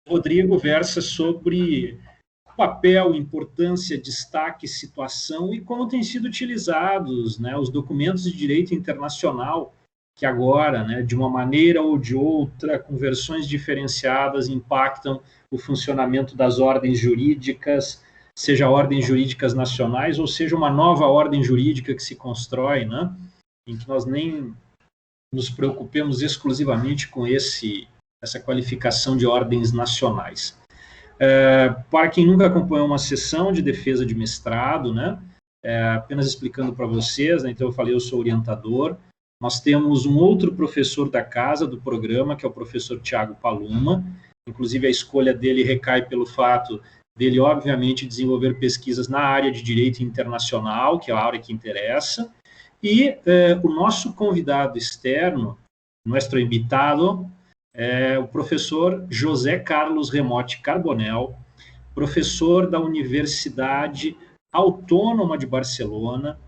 Rodrigo versa sobre papel, importância, destaque, situação e como têm sido utilizados, né, os documentos de direito internacional que agora, né, de uma maneira ou de outra, com versões diferenciadas, impactam o funcionamento das ordens jurídicas, seja ordens jurídicas nacionais ou seja uma nova ordem jurídica que se constrói, né, em que nós nem nos preocupemos exclusivamente com essa qualificação de ordens nacionais. Para quem nunca acompanhou uma sessão de defesa de mestrado, né, apenas explicando para vocês, né, então eu falei, eu sou orientador, nós temos um outro professor da casa, do programa, que é o professor Tiago Paluma, inclusive a escolha dele recai pelo fato dele, obviamente, desenvolver pesquisas na área de direito internacional, que é a área que interessa, e o nosso convidado externo, nosso invitado, é o professor José Carlos Remote Carbonell, professor da Universidade Autônoma de Barcelona,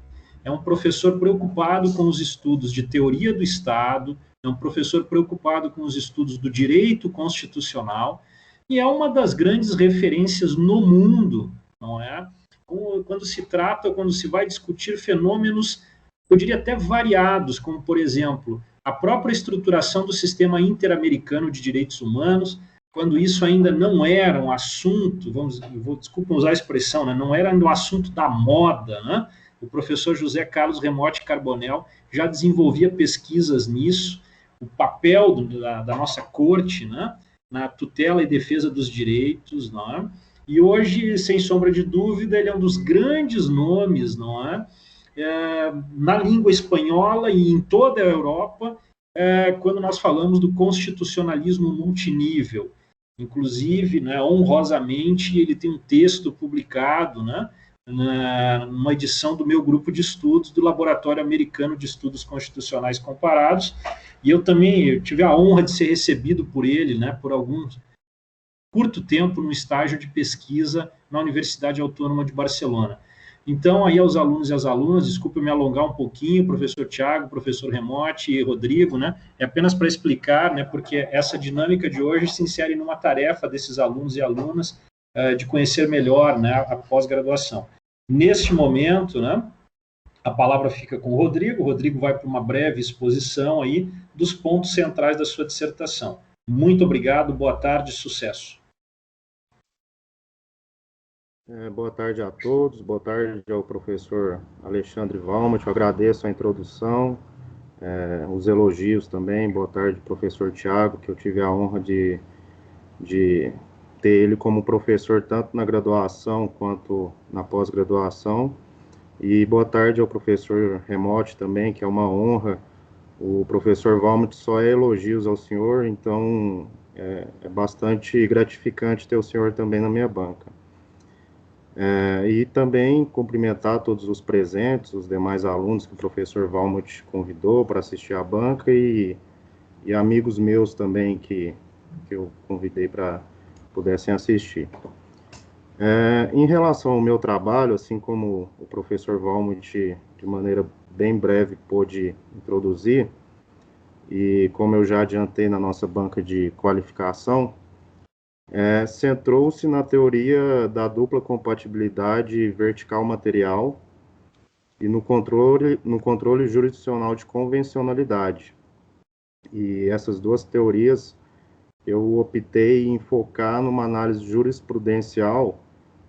é um professor preocupado com os estudos de teoria do Estado, é um professor preocupado com os estudos do direito constitucional e é uma das grandes referências no mundo, não é? Quando se trata, quando se vai discutir fenômenos, eu diria até variados, como, por exemplo, a própria estruturação do sistema interamericano de direitos humanos, quando isso ainda não era um assunto, desculpa usar a expressão, né, não era um assunto da moda, né? O professor José Carlos Remote Carbonell já desenvolvia pesquisas nisso, o papel da nossa corte, né, na tutela e defesa dos direitos, não é? E hoje, sem sombra de dúvida, ele é um dos grandes nomes, não é? Na língua espanhola e em toda a Europa, quando nós falamos do constitucionalismo multinível. Inclusive, né, honrosamente, ele tem um texto publicado, né, numa edição do meu grupo de estudos do Laboratório Americano de Estudos Constitucionais Comparados, e eu tive a honra de ser recebido por ele, né, por algum curto tempo, no estágio de pesquisa na Universidade Autônoma de Barcelona. Então, aí aos alunos e às alunas, desculpa me alongar um pouquinho, professor Tiago, professor Remote e Rodrigo, né, é apenas para explicar, né, porque essa dinâmica de hoje se insere numa tarefa desses alunos e alunas de conhecer melhor, né, a pós-graduação. Neste momento, né, a palavra fica com o Rodrigo vai para uma breve exposição aí dos pontos centrais da sua dissertação. Muito obrigado, boa tarde, sucesso. Boa tarde a todos, boa tarde ao professor Alexandre Valmont, eu agradeço a introdução, os elogios também, boa tarde professor Tiago, que eu tive a honra de ter ele como professor tanto na graduação quanto na pós-graduação, e boa tarde ao professor Remote também, que é uma honra. O professor Valmont só é elogios ao senhor, então é bastante gratificante ter o senhor também na minha banca. E também cumprimentar todos os presentes, os demais alunos que o professor Valmont convidou para assistir à banca e amigos meus também que eu convidei para pudessem assistir. Em relação ao meu trabalho, assim como o professor Valmont, de maneira bem breve, pôde introduzir, e como eu já adiantei na nossa banca de qualificação, centrou-se na teoria da dupla compatibilidade vertical material e no controle jurisdicional de convencionalidade. E essas duas teorias eu optei em focar numa análise jurisprudencial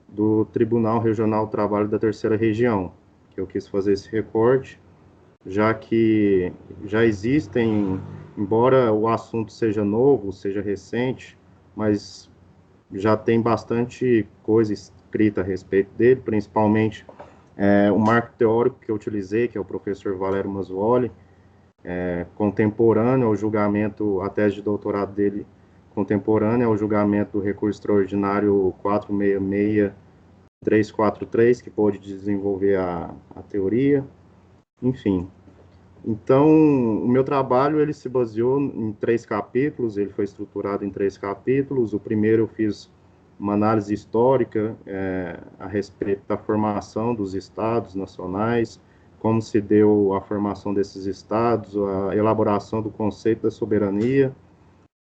do Tribunal Regional do Trabalho da Terceira Região, que eu quis fazer esse recorte, já que já existem, embora o assunto seja novo, seja recente, mas já tem bastante coisa escrita a respeito dele, principalmente o marco teórico que eu utilizei, que é o professor Valério Mazzuoli, contemporâneo ao julgamento, a tese de doutorado dele, contemporânea ao julgamento do recurso extraordinário 466343, que pôde desenvolver a teoria, enfim. Então, o meu trabalho, ele se baseou em 3 capítulos, ele foi estruturado em 3 capítulos. O primeiro eu fiz uma análise histórica a respeito da formação dos estados nacionais, como se deu a formação desses estados, a elaboração do conceito da soberania,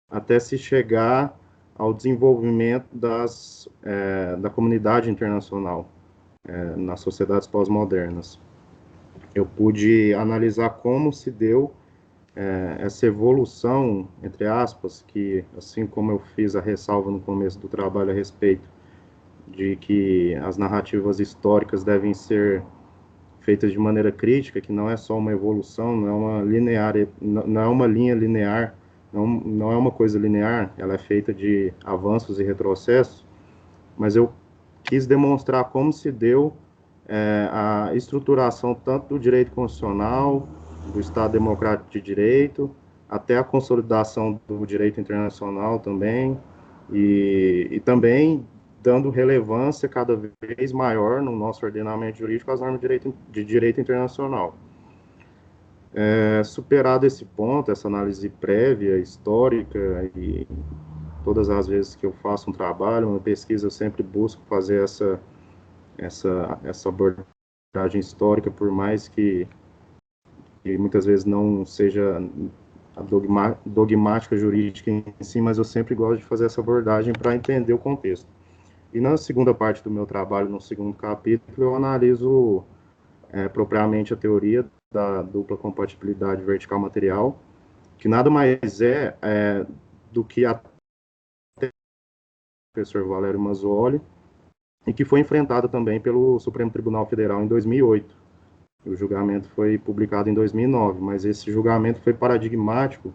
até se chegar ao desenvolvimento da comunidade internacional nas sociedades pós-modernas. Eu pude analisar como se deu essa evolução, entre aspas, que, assim como eu fiz a ressalva no começo do trabalho a respeito de que as narrativas históricas devem ser feitas de maneira crítica, que não é só uma evolução, não é uma não é uma linha linear, não é uma coisa linear, ela é feita de avanços e retrocessos, mas eu quis demonstrar como se deu a estruturação tanto do direito constitucional, do Estado Democrático de Direito, até a consolidação do direito internacional também, e também dando relevância cada vez maior no nosso ordenamento jurídico às normas de direito internacional. Superado esse ponto, essa análise prévia, histórica, e todas as vezes que eu faço um trabalho, uma pesquisa, eu sempre busco fazer essa abordagem histórica, por mais que muitas vezes não seja a dogmática jurídica em si, mas eu sempre gosto de fazer essa abordagem para entender o contexto. E na segunda parte do meu trabalho, no segundo capítulo, eu analiso propriamente a teoria da dupla compatibilidade vertical material, que nada mais é do que a professor Valério Mazzuoli, e que foi enfrentada também pelo Supremo Tribunal Federal em 2008. O julgamento foi publicado em 2009, mas esse julgamento foi paradigmático,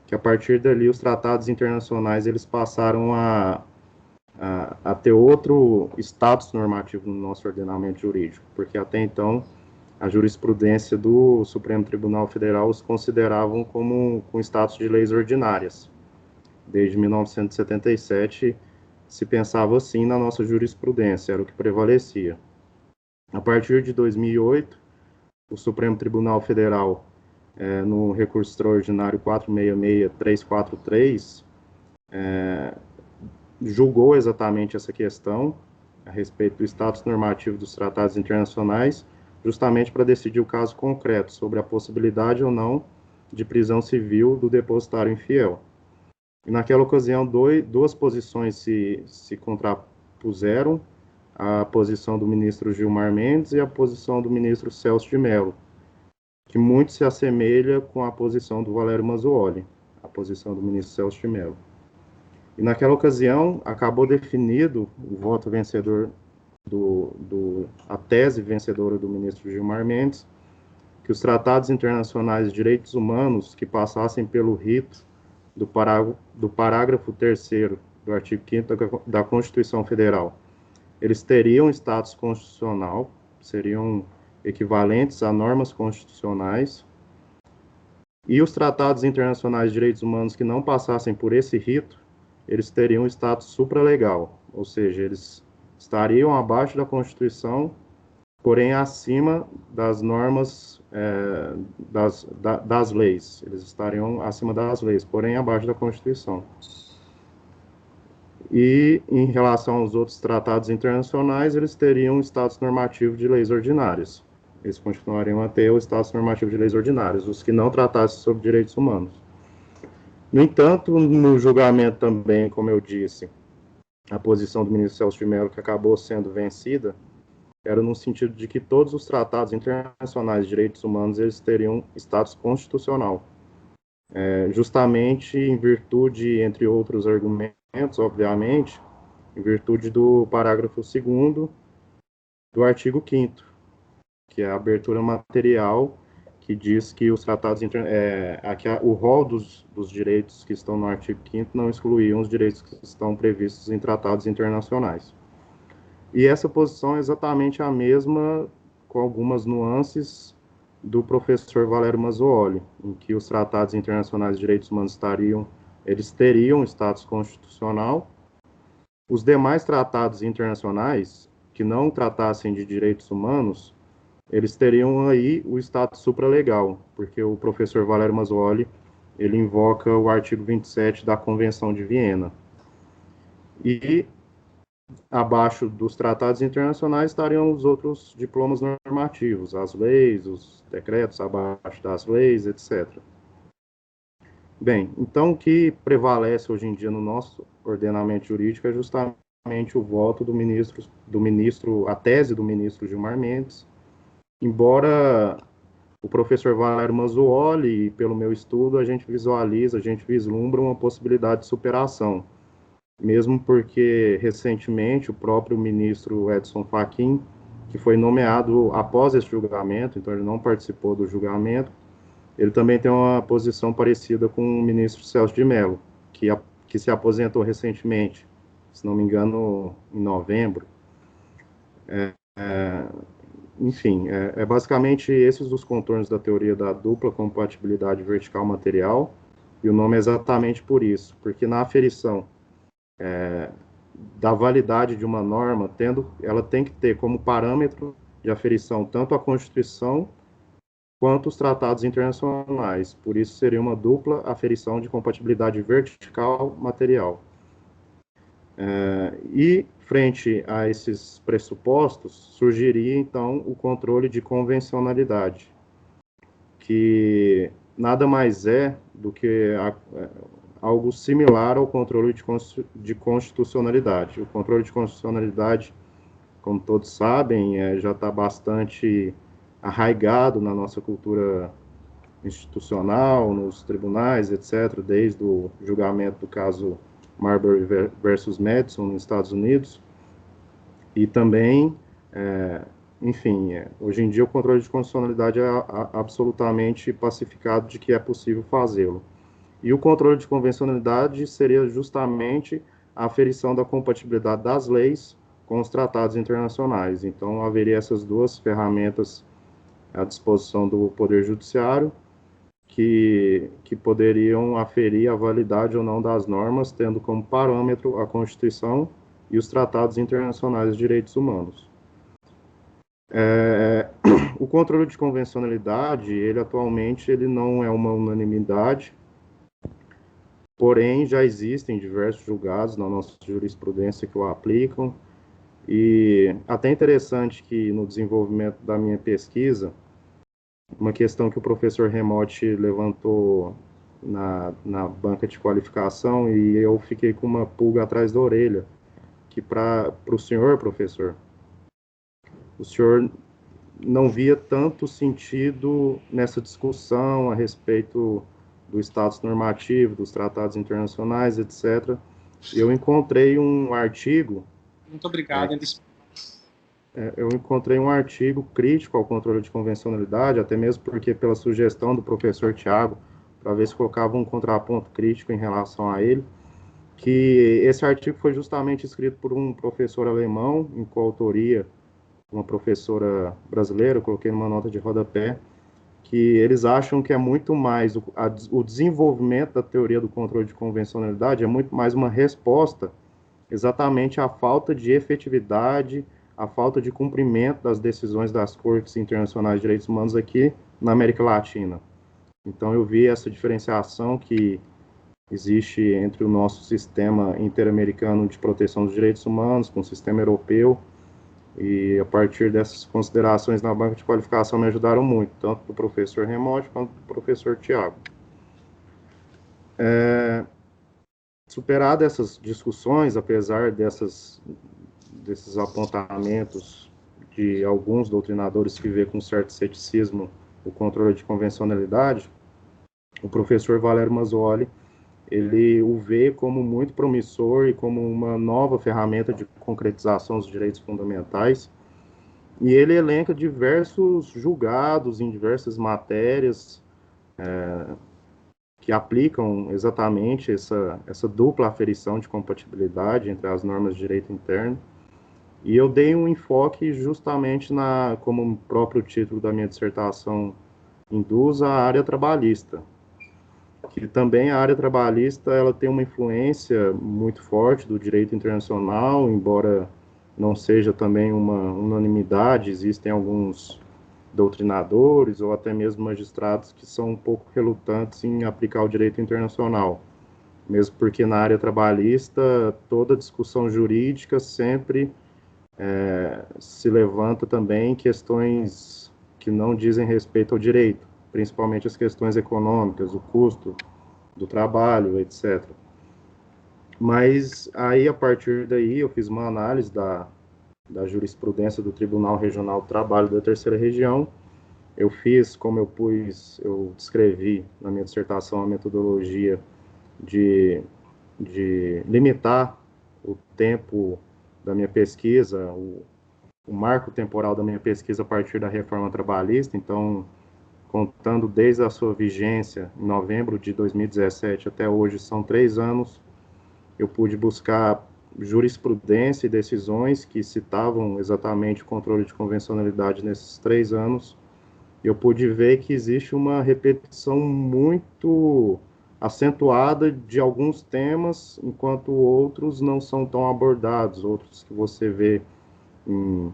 que a partir dali os tratados internacionais eles passaram a ter outro status normativo no nosso ordenamento jurídico, porque até então a jurisprudência do Supremo Tribunal Federal os consideravam como com status de leis ordinárias. Desde 1977 se pensava assim na nossa jurisprudência, era o que prevalecia. A partir de 2008, o Supremo Tribunal Federal, no recurso extraordinário 466343, julgou exatamente essa questão a respeito do status normativo dos tratados internacionais, justamente para decidir o caso concreto sobre a possibilidade ou não de prisão civil do depositário infiel. E naquela ocasião, duas posições se contrapuseram, a posição do ministro Gilmar Mendes e a posição do ministro Celso de Mello, que muito se assemelha com a posição do Valério Mazzuoli, a posição do ministro Celso de Mello. E naquela ocasião, acabou definido o voto vencedor, a tese vencedora do ministro Gilmar Mendes, que os tratados internacionais de direitos humanos que passassem pelo rito do parágrafo 3º do artigo 5º da Constituição Federal, eles teriam status constitucional, seriam equivalentes a normas constitucionais, e os tratados internacionais de direitos humanos que não passassem por esse rito, eles teriam status supralegal, ou seja, eles estariam abaixo da Constituição, porém acima das normas das leis. Eles estariam acima das leis, porém abaixo da Constituição. E em relação aos outros tratados internacionais, eles teriam status normativo de leis ordinárias. Eles continuariam a ter o status normativo de leis ordinárias, os que não tratassem sobre direitos humanos. No entanto, no julgamento também, como eu disse, a posição do ministro Celso de Mello, que acabou sendo vencida, era no sentido de que todos os tratados internacionais de direitos humanos eles teriam status constitucional, justamente em virtude, entre outros argumentos, obviamente, em virtude do parágrafo 2º do artigo 5º, que é a abertura material, que diz que os tratados o rol dos direitos que estão no artigo 5º não excluíam os direitos que estão previstos em tratados internacionais. E essa posição é exatamente a mesma, com algumas nuances, do professor Valério Mazzuoli, em que os tratados internacionais de direitos humanos teriam status constitucional. Os demais tratados internacionais que não tratassem de direitos humanos, eles teriam aí o status supralegal, porque o professor Valério Mazzuoli, ele invoca o artigo 27 da Convenção de Viena. E abaixo dos tratados internacionais estariam os outros diplomas normativos, as leis, os decretos abaixo das leis, etc. Bem, então o que prevalece hoje em dia no nosso ordenamento jurídico é justamente o voto do ministro, a tese do ministro Gilmar Mendes, embora o professor Valério Mazzuoli, pelo meu estudo, a gente vislumbra uma possibilidade de superação, mesmo porque, recentemente, o próprio ministro Edson Fachin, que foi nomeado após esse julgamento, então ele não participou do julgamento, ele também tem uma posição parecida com o ministro Celso de Mello, que se aposentou recentemente, se não me engano, em novembro. Enfim, basicamente esses os contornos da teoria da dupla compatibilidade vertical material, e o nome é exatamente por isso, porque na aferição da validade de uma norma, ela tem que ter como parâmetro de aferição tanto a Constituição quanto os tratados internacionais. Por isso seria uma dupla aferição de compatibilidade vertical material. E, frente a esses pressupostos, surgiria, então, o controle de convencionalidade, que nada mais é do que algo similar ao controle de constitucionalidade. O controle de constitucionalidade, como todos sabem, já está bastante arraigado na nossa cultura institucional, nos tribunais, etc., desde o julgamento do caso Marbury versus Madison, nos Estados Unidos, e também, enfim, hoje em dia o controle de constitucionalidade é absolutamente pacificado de que é possível fazê-lo. E o controle de convencionalidade seria justamente a aferição da compatibilidade das leis com os tratados internacionais. Então, haveria essas duas ferramentas à disposição do Poder Judiciário, que poderiam aferir a validade ou não das normas, tendo como parâmetro a Constituição e os tratados internacionais de direitos humanos. O controle de convencionalidade, ele atualmente não é uma unanimidade, porém já existem diversos julgados na nossa jurisprudência que o aplicam, e até interessante que no desenvolvimento da minha pesquisa, uma questão que o professor Remote levantou na banca de qualificação, e eu fiquei com uma pulga atrás da orelha, que para o senhor, professor, o senhor não via tanto sentido nessa discussão a respeito do status normativo, dos tratados internacionais, etc. Eu encontrei um artigo... Muito obrigado. Eu encontrei um artigo crítico ao controle de convencionalidade, até mesmo porque, pela sugestão do professor Tiago, para ver se colocava um contraponto crítico em relação a ele, que esse artigo foi justamente escrito por um professor alemão, em coautoria uma professora brasileira, eu coloquei numa nota de rodapé, que eles acham que é muito mais, o desenvolvimento da teoria do controle de convencionalidade é muito mais uma resposta exatamente à falta de efetividade, à falta de cumprimento das decisões das Cortes Internacionais de Direitos Humanos aqui na América Latina. Então eu vi essa diferenciação que existe entre o nosso sistema interamericano de proteção dos direitos humanos com o sistema europeu, e a partir dessas considerações na banca de qualificação me ajudaram muito, tanto do professor Remote quanto do professor Tiago. Superadas essas discussões, apesar desses apontamentos de alguns doutrinadores que vê com certo ceticismo o controle de convencionalidade, o professor Valério Mazzuoli, ele o vê como muito promissor e como uma nova ferramenta de concretização dos direitos fundamentais, e ele elenca diversos julgados em diversas matérias que aplicam exatamente essa dupla aferição de compatibilidade entre as normas de direito interno, e eu dei um enfoque justamente como o próprio título da minha dissertação induz, a área trabalhista, que também a área trabalhista ela tem uma influência muito forte do direito internacional, embora não seja também uma unanimidade, existem alguns doutrinadores ou até mesmo magistrados que são um pouco relutantes em aplicar o direito internacional, mesmo porque na área trabalhista toda discussão jurídica sempre se levanta também questões que não dizem respeito ao direito, principalmente as questões econômicas, o custo do trabalho, etc. Mas aí, a partir daí, eu fiz uma análise da jurisprudência do Tribunal Regional do Trabalho da Terceira Região. Eu fiz, como eu descrevi na minha dissertação, a metodologia de limitar o tempo da minha pesquisa, o marco temporal da minha pesquisa a partir da reforma trabalhista. Então, contando desde a sua vigência, em novembro de 2017 até hoje, são 3 anos, eu pude buscar jurisprudência e decisões que citavam exatamente o controle de convencionalidade nesses 3 anos. Eu pude ver que existe uma repetição muito acentuada de alguns temas, enquanto outros não são tão abordados, outros que você vê em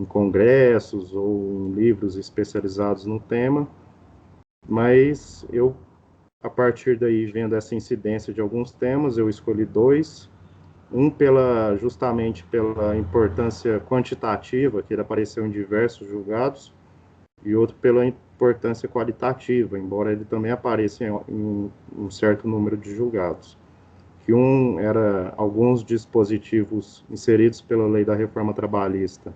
congressos ou em livros especializados no tema. Mas eu, a partir daí, vendo essa incidência de alguns temas, eu escolhi 2, um justamente pela importância quantitativa, que ele apareceu em diversos julgados, e outro pela importância qualitativa, embora ele também apareça em um certo número de julgados. Que um era alguns dispositivos inseridos pela lei da reforma trabalhista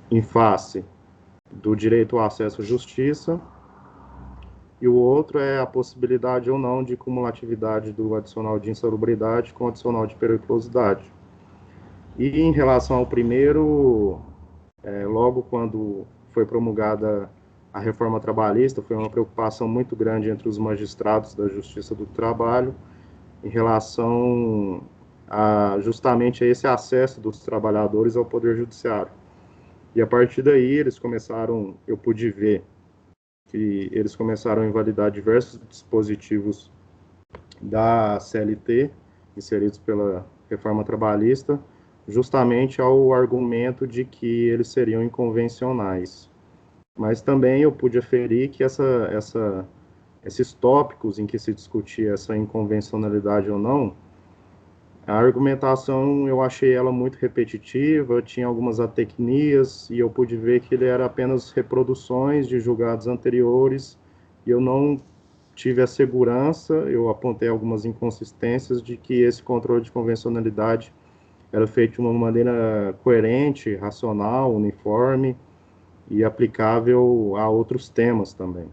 em face do direito ao acesso à justiça, e o outro é a possibilidade ou não de cumulatividade do adicional de insalubridade com o adicional de periculosidade. E em relação ao primeiro, logo quando foi promulgada a reforma trabalhista, foi uma preocupação muito grande entre os magistrados da Justiça do Trabalho em relação justamente a esse acesso dos trabalhadores ao Poder Judiciário. E a partir daí eu pude ver que eles começaram a invalidar diversos dispositivos da CLT, inseridos pela reforma trabalhista, justamente ao argumento de que eles seriam inconvencionais. Mas também eu pude aferir que esses tópicos em que se discutia essa inconvencionalidade ou não, a argumentação eu achei ela muito repetitiva, tinha algumas atecnias, e eu pude ver que ele era apenas reproduções de julgados anteriores, e eu não tive a segurança, eu apontei algumas inconsistências de que esse controle de convencionalidade era feito de uma maneira coerente, racional, uniforme e aplicável a outros temas também.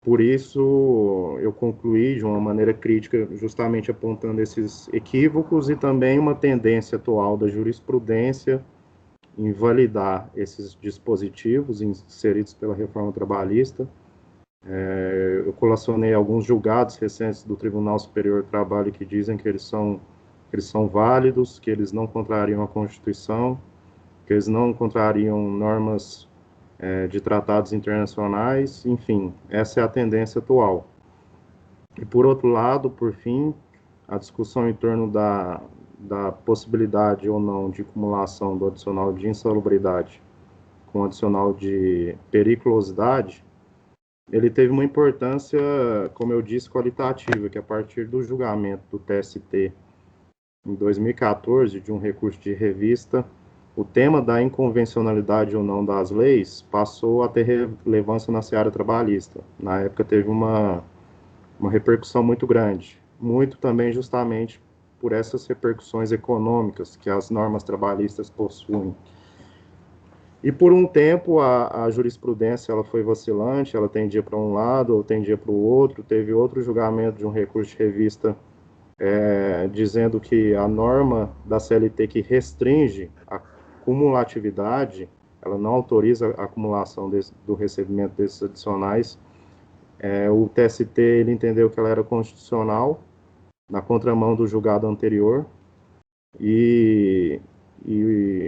Por isso, eu concluí de uma maneira crítica, justamente apontando esses equívocos e também uma tendência atual da jurisprudência em validar esses dispositivos inseridos pela reforma trabalhista. Eu colacionei alguns julgados recentes do Tribunal Superior do Trabalho que dizem que eles são válidos, que eles não contrariam a Constituição, que eles não contrariam normas de tratados internacionais, enfim, essa é a tendência atual. E por outro lado, por fim, a discussão em torno da possibilidade ou não de acumulação do adicional de insalubridade com o adicional de periculosidade, ele teve uma importância, como eu disse, qualitativa, que a partir do julgamento do TST em 2014, de um recurso de revista, o tema da inconvencionalidade ou não das leis passou a ter relevância na seara trabalhista. Na época teve uma repercussão muito grande, muito também justamente por essas repercussões econômicas que as normas trabalhistas possuem. E por um tempo a jurisprudência ela foi vacilante, ela tendia para um lado ou tendia para o outro. Teve outro julgamento de um recurso de revista dizendo que a norma da CLT que restringe a cumulatividade, ela não autoriza a acumulação do recebimento desses adicionais. O TST ele entendeu que ela era constitucional, na contramão do julgado anterior, e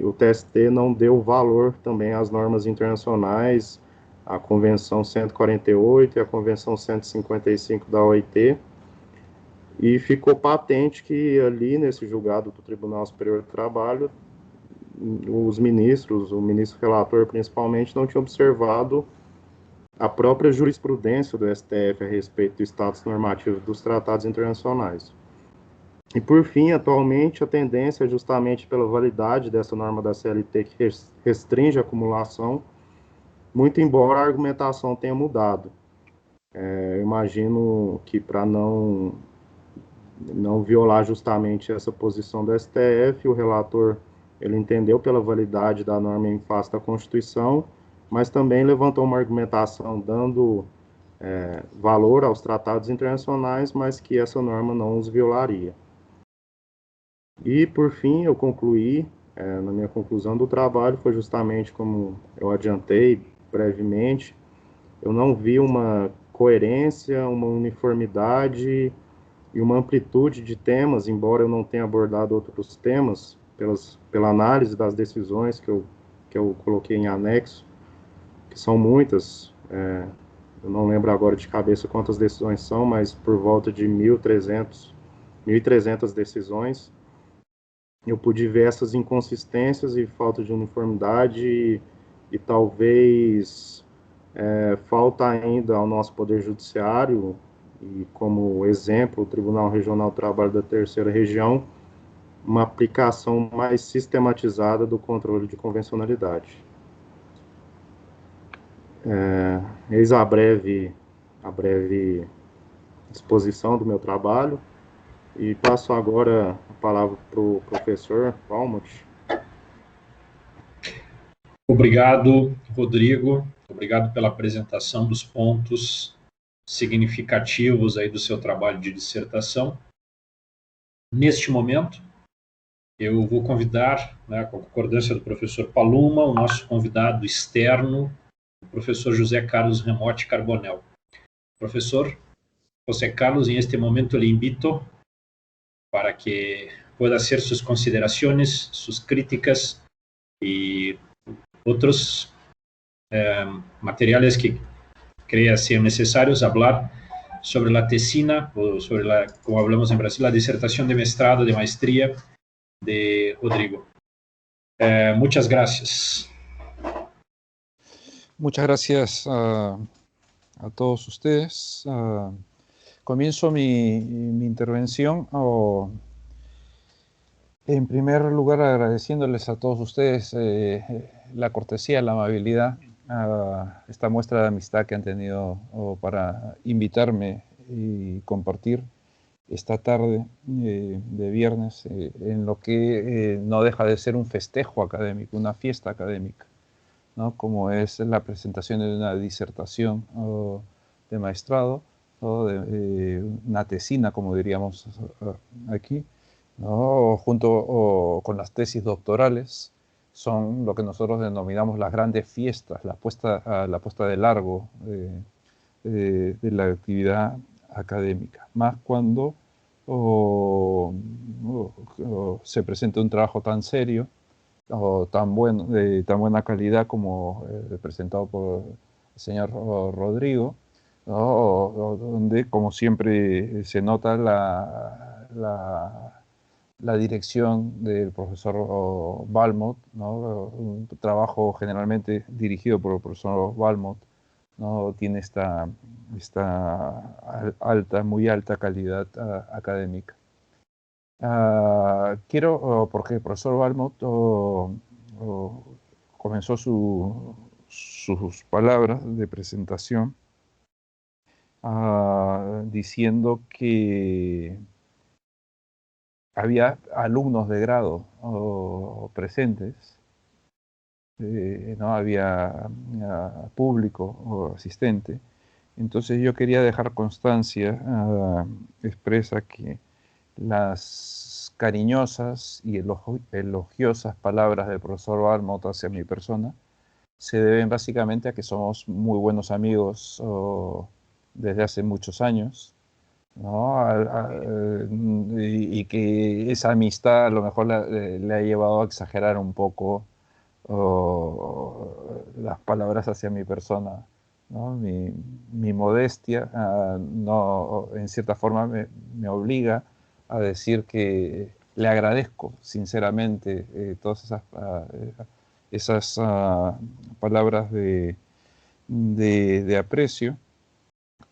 o TST não deu valor também às normas internacionais, a Convenção 148 e a Convenção 155 da OIT, e ficou patente que ali nesse julgado do Tribunal Superior do Trabalho, os ministros, o ministro relator principalmente, não tinham observado a própria jurisprudência do STF a respeito do status normativo dos tratados internacionais. E, por fim, atualmente, a tendência é justamente pela validade dessa norma da CLT que restringe a acumulação, muito embora a argumentação tenha mudado. Eu imagino que para não não violar justamente essa posição do STF. O relator, ele entendeu pela validade da norma em face da Constituição, mas também levantou uma argumentação dando valor aos tratados internacionais, mas que essa norma não os violaria. E, por fim, eu concluí, na minha conclusão do trabalho, foi justamente como eu adiantei brevemente, eu não vi uma coerência, uma uniformidade e uma amplitude de temas, embora eu não tenha abordado outros temas, pela análise das decisões que eu coloquei em anexo, que são muitas, eu não lembro agora de cabeça quantas decisões são, mas por volta de 1.300 decisões, eu pude ver essas inconsistências e falta de uniformidade e talvez falta ainda ao nosso Poder Judiciário, e como exemplo, o Tribunal Regional do Trabalho da Terceira Região, uma aplicação mais sistematizada do controle de convencionalidade. Eis a breve exposição do meu trabalho, e passo agora a palavra para o professor Valmont. Obrigado, Rodrigo. Obrigado pela apresentação dos pontos significativos aí do seu trabalho de dissertação. Neste momento, eu vou convidar, né, com a concordância do professor Paluma, o nosso convidado externo, o professor José Carlos Remote Carbonell. Professor José Carlos, en este momento le invito para que pueda hacer sus consideraciones, sus críticas y otros materiales que crea sean necesarios, hablar sobre la tesina, o sobre la, como hablamos en Brasil, la disertación de maestrado, de maestría de Rodrigo. Muchas gracias. Muchas gracias a todos ustedes. Comienzo mi intervención en primer lugar agradeciéndoles a todos ustedes la cortesía, la amabilidad, esta muestra de amistad que han tenido para invitarme y compartir esta tarde de viernes en lo que no deja de ser un festejo académico, una fiesta académica, ¿no? Como es la presentación de una disertación de maestrado, ¿no? De una tesina, como diríamos aquí, ¿no? Junto con las tesis doctorales, son lo que nosotros denominamos las grandes fiestas, la puesta de largo de la actividad académica, más cuando se presenta un trabajo tan serio o tan bueno, de tan buena calidad como presentado por el señor Rodrigo, ¿no? Donde, como siempre, se nota la dirección del profesor Valmont, ¿no? Un trabajo generalmente dirigido por el profesor Valmont, ¿no? Tiene esta muy alta calidad académica. Porque el profesor Valmont comenzó sus palabras de presentación diciendo que había alumnos de grado presentes, no había público asistente. Entonces yo quería dejar constancia expresa que las cariñosas y elogiosas palabras del profesor Valmont hacia mi persona se deben básicamente a que somos muy buenos amigos desde hace muchos años, ¿no? Y que esa amistad a lo mejor le ha llevado a exagerar un poco las palabras hacia mi persona, ¿no? Mi modestia no, en cierta forma me obliga a decir que le agradezco sinceramente todas esas palabras de aprecio,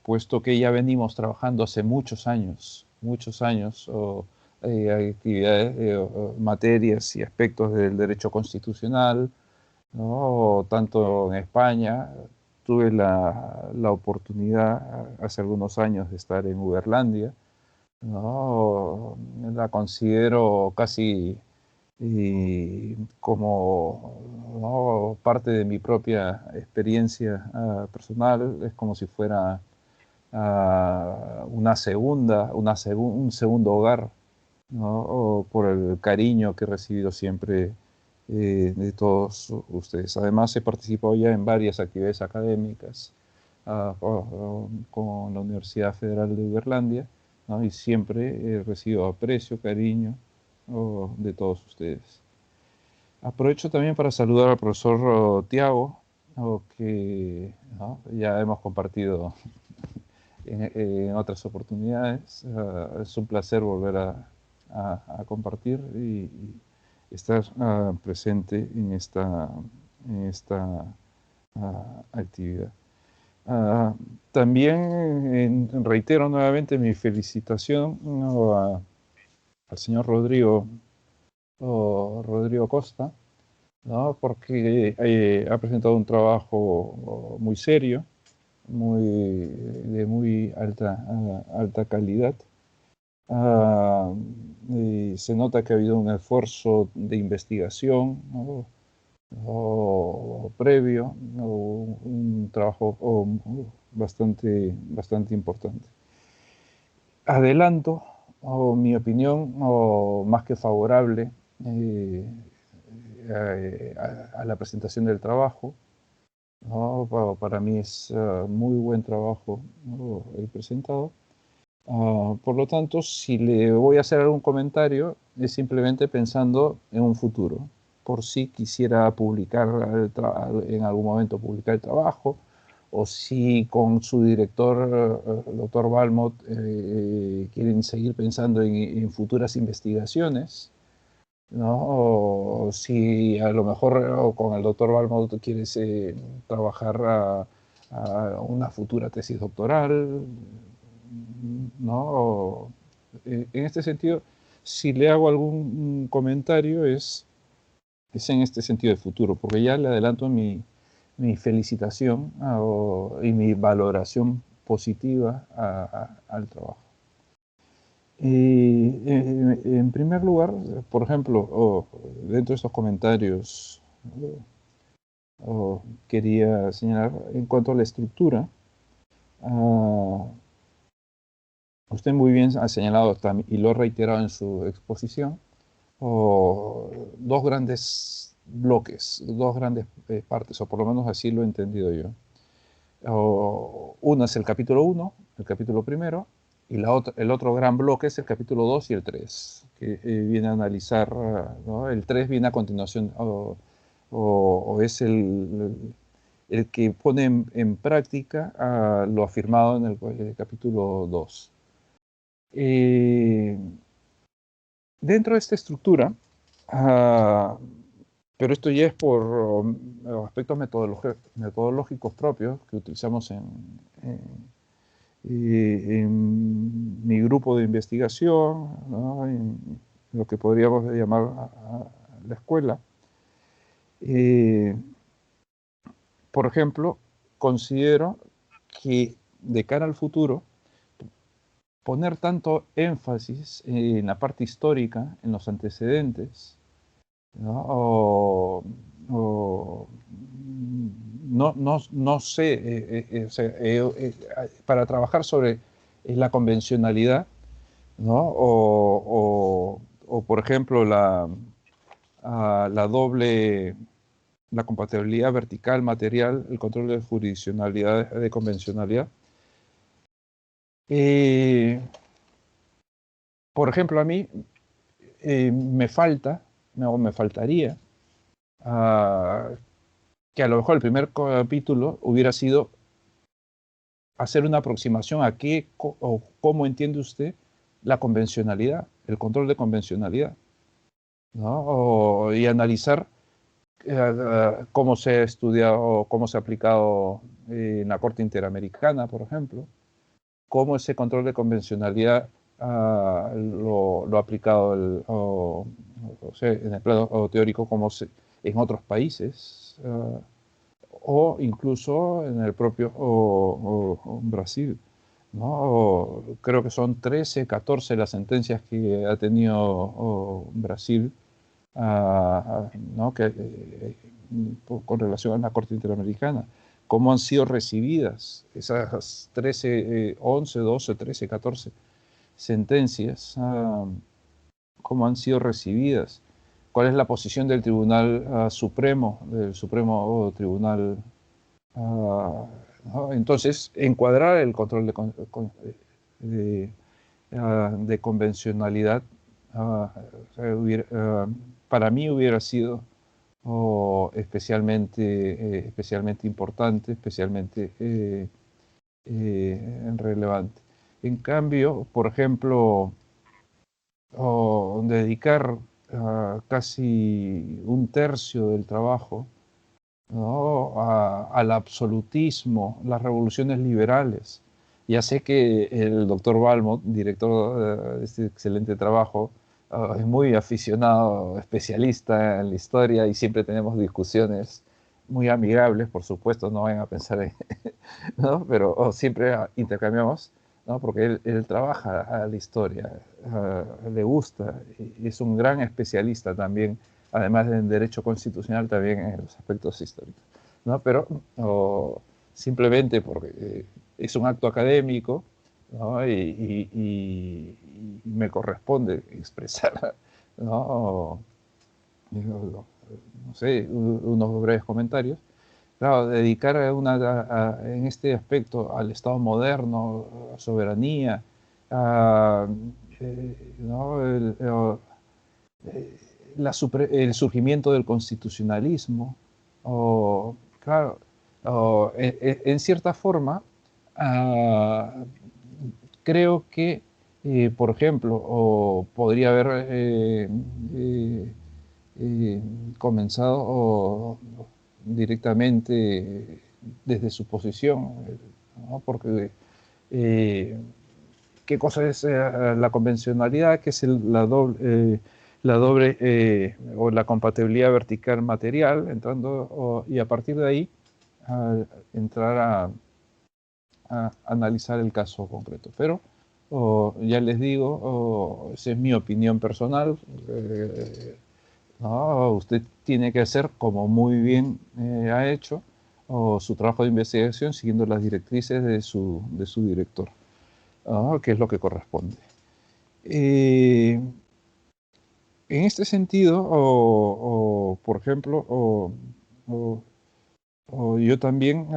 puesto que ya venimos trabajando hace muchos años, actividades, materias y aspectos del derecho constitucional, ¿no? Tanto en España, tuve la oportunidad hace algunos años de estar en Uberlandia, ¿no? La considero casi como, ¿no?, parte de mi propia experiencia personal. Es como si fuera un segundo hogar, ¿no? O por el cariño que he recibido siempre de todos ustedes. Además, he participado ya en varias actividades académicas con la Universidad Federal de Uberlandia, ¿no? Y siempre he recibido aprecio, cariño de todos ustedes. Aprovecho también para saludar al profesor Tiago, que, ¿no?, ya hemos compartido en otras oportunidades. Es un placer volver a compartir y estar presente en esta actividad. También reitero nuevamente mi felicitación, ¿no?, al señor Rodrigo Costa, ¿no?, porque ha presentado un trabajo muy serio, de muy alta calidad. Se nota que ha habido un esfuerzo de investigación, ¿no?, previo, ¿no?, un trabajo bastante importante. Adelanto mi opinión más que favorable a la presentación del trabajo, ¿no? Para mí es muy buen trabajo, ¿no?, el presentado. Por lo tanto, si le voy a hacer algún comentario, es simplemente pensando en un futuro, por si quisiera publicar en algún momento publicar el trabajo, o si con su director, el doctor Balmont, quieren seguir pensando en futuras investigaciones, ¿no? O si a lo mejor con el doctor Balmont quieres trabajar a una futura tesis doctoral, ¿no? En este sentido, si le hago algún comentario es en este sentido de futuro, porque ya le adelanto mi felicitación y mi valoración positiva al trabajo. En primer lugar, por ejemplo, dentro de estos comentarios, quería señalar en cuanto a la estructura. Usted muy bien ha señalado y lo ha reiterado en su exposición, dos grandes bloques, dos grandes partes, o por lo menos así lo he entendido yo. Uno es el capítulo 1, el capítulo primero, y el otro gran bloque es el capítulo 2 y el 3, que viene a analizar, ¿no? El 3 viene a continuación, o es el que pone en práctica lo afirmado en el capítulo 2. Dentro de esta estructura, pero esto ya es por aspectos metodológicos propios que utilizamos en mi grupo de investigación, ¿no?, en lo que podríamos llamar la escuela. Por ejemplo, considero que de cara al futuro, poner tanto énfasis en la parte histórica, en los antecedentes, ¿no? No sé, o sea, para trabajar sobre la convencionalidad, ¿no? O por ejemplo, la compatibilidad vertical, material, el control de jurisdiccionalidad, de convencionalidad. Por ejemplo, a mí me faltaría que a lo mejor el primer capítulo hubiera sido hacer una aproximación a qué o cómo entiende usted la convencionalidad, el control de convencionalidad, ¿no? Y analizar cómo se ha estudiado, cómo se ha aplicado en la Corte Interamericana, por ejemplo, cómo ese control de convencionalidad lo ha aplicado en el plano teórico como en otros países, o incluso en el propio Brasil. ¿no? Creo que son 13, 14 las sentencias que ha tenido Brasil, ¿no? Con relación a la Corte Interamericana. ¿Cómo han sido recibidas esas 13, 11, 12, 13, 14 sentencias? ¿Cómo han sido recibidas? ¿Cuál es la posición del Tribunal Supremo, del Supremo Tribunal? ¿No? Entonces, encuadrar el control de convencionalidad para mí hubiera sido especialmente importante, especialmente relevante. En cambio, por ejemplo, dedicar casi un tercio del trabajo, ¿no? Al absolutismo, las revoluciones liberales. Ya sé que el doctor Balmont, director de este excelente trabajo, es muy aficionado, especialista en la historia y siempre tenemos discusiones muy amigables, por supuesto, no vayan a pensar en, ¿no? Pero siempre intercambiamos, ¿no? Porque él trabaja a la historia, le gusta, y es un gran especialista también, además en derecho constitucional, también en los aspectos históricos, ¿no? Pero simplemente porque es un acto académico, ¿no? Y me corresponde expresar, ¿no? No sé, unos breves comentarios. Claro, dedicar en este aspecto al Estado moderno, a soberanía, ¿no? El surgimiento del constitucionalismo, claro, en cierta forma, creo que, por ejemplo, podría haber eh, comenzado directamente desde su posición, ¿no? Porque ¿qué cosa es la convencionalidad? ¿Qué es la doble o la compatibilidad vertical material? Y a partir de ahí entrar a analizar el caso concreto. Pero ya les digo, esa es mi opinión personal. No, usted tiene que hacer, como muy bien ha hecho, su trabajo de investigación siguiendo las directrices de su director, que es lo que corresponde. En este sentido, por ejemplo, yo también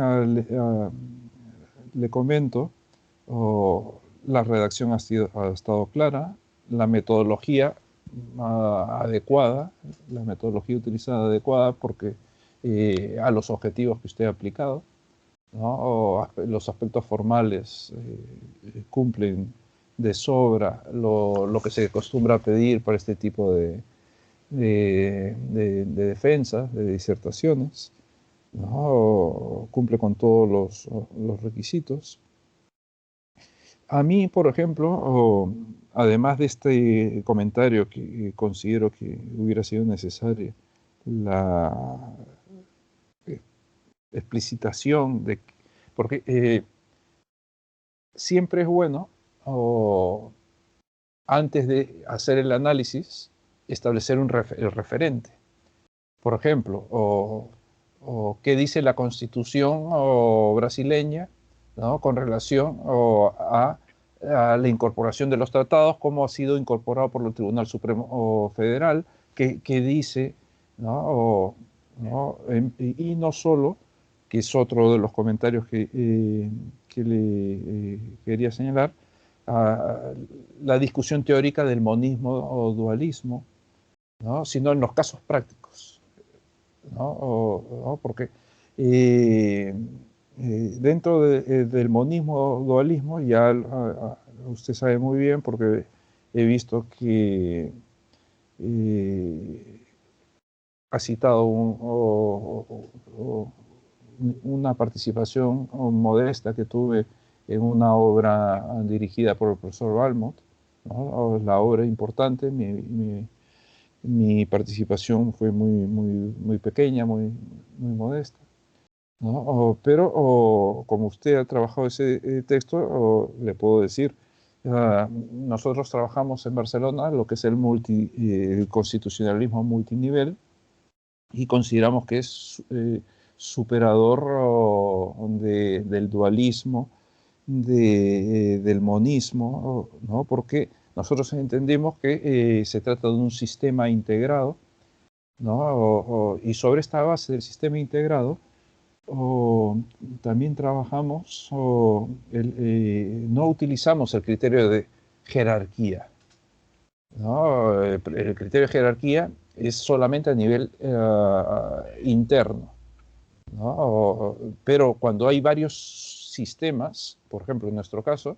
le comento, la redacción ha estado clara, la metodología adecuada, la metodología utilizada adecuada porque a los objetivos que usted ha aplicado, ¿no? Los aspectos formales cumplen de sobra lo que se acostumbra a pedir para este tipo de defensas, de disertaciones, ¿no? Cumple con todos los requisitos. A mí, por ejemplo, además de este comentario que considero que hubiera sido necesario, la explicitación porque siempre es bueno, antes de hacer el análisis, establecer el referente. Por ejemplo, qué dice la Constitución brasileña, ¿no? Con relación a la incorporación de los tratados, cómo ha sido incorporado por el Tribunal Supremo Federal, qué dice, ¿no? Y no solo, que es otro de los comentarios que le quería señalar, la discusión teórica del monismo o dualismo, ¿no? Sino en los casos prácticos, ¿no? Porque dentro del monismo o dualismo, ya usted sabe muy bien, porque he visto que ha citado una participación modesta que tuve en una obra dirigida por el profesor Balmont, ¿no? La obra importante, mi participación fue muy pequeña, muy modesta. ¿no? Pero como usted ha trabajado ese texto, le puedo decir, nosotros trabajamos en Barcelona lo que es el constitucionalismo multinivel y consideramos que es superador del dualismo, del monismo, ¿no? Porque nosotros entendemos que se trata de un sistema integrado, ¿no? Y sobre esta base del sistema integrado, también trabajamos, no utilizamos el criterio de jerarquía, ¿no? El criterio de jerarquía es solamente a nivel interno, ¿no? Pero cuando hay varios sistemas, por ejemplo, en nuestro caso,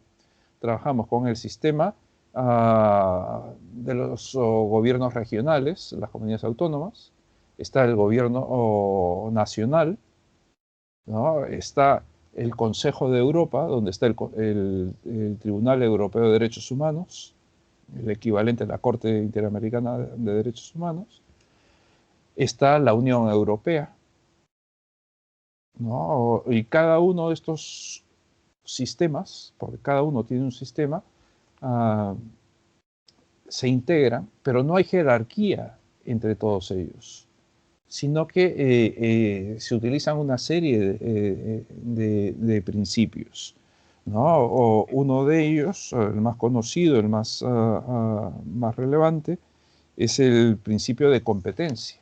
trabajamos con el sistema de los gobiernos regionales, las comunidades autónomas, está el gobierno nacional, ¿no? Está el Consejo de Europa, donde está el Tribunal Europeo de Derechos Humanos, el equivalente a la Corte Interamericana de Derechos Humanos. Está la Unión Europea, ¿no? Y cada uno de estos sistemas, porque cada uno tiene un sistema, se integran, pero no hay jerarquía entre todos ellos, sino que se utilizan una serie de principios, ¿no? Uno de ellos, el más conocido, el más relevante, es el principio de competencia.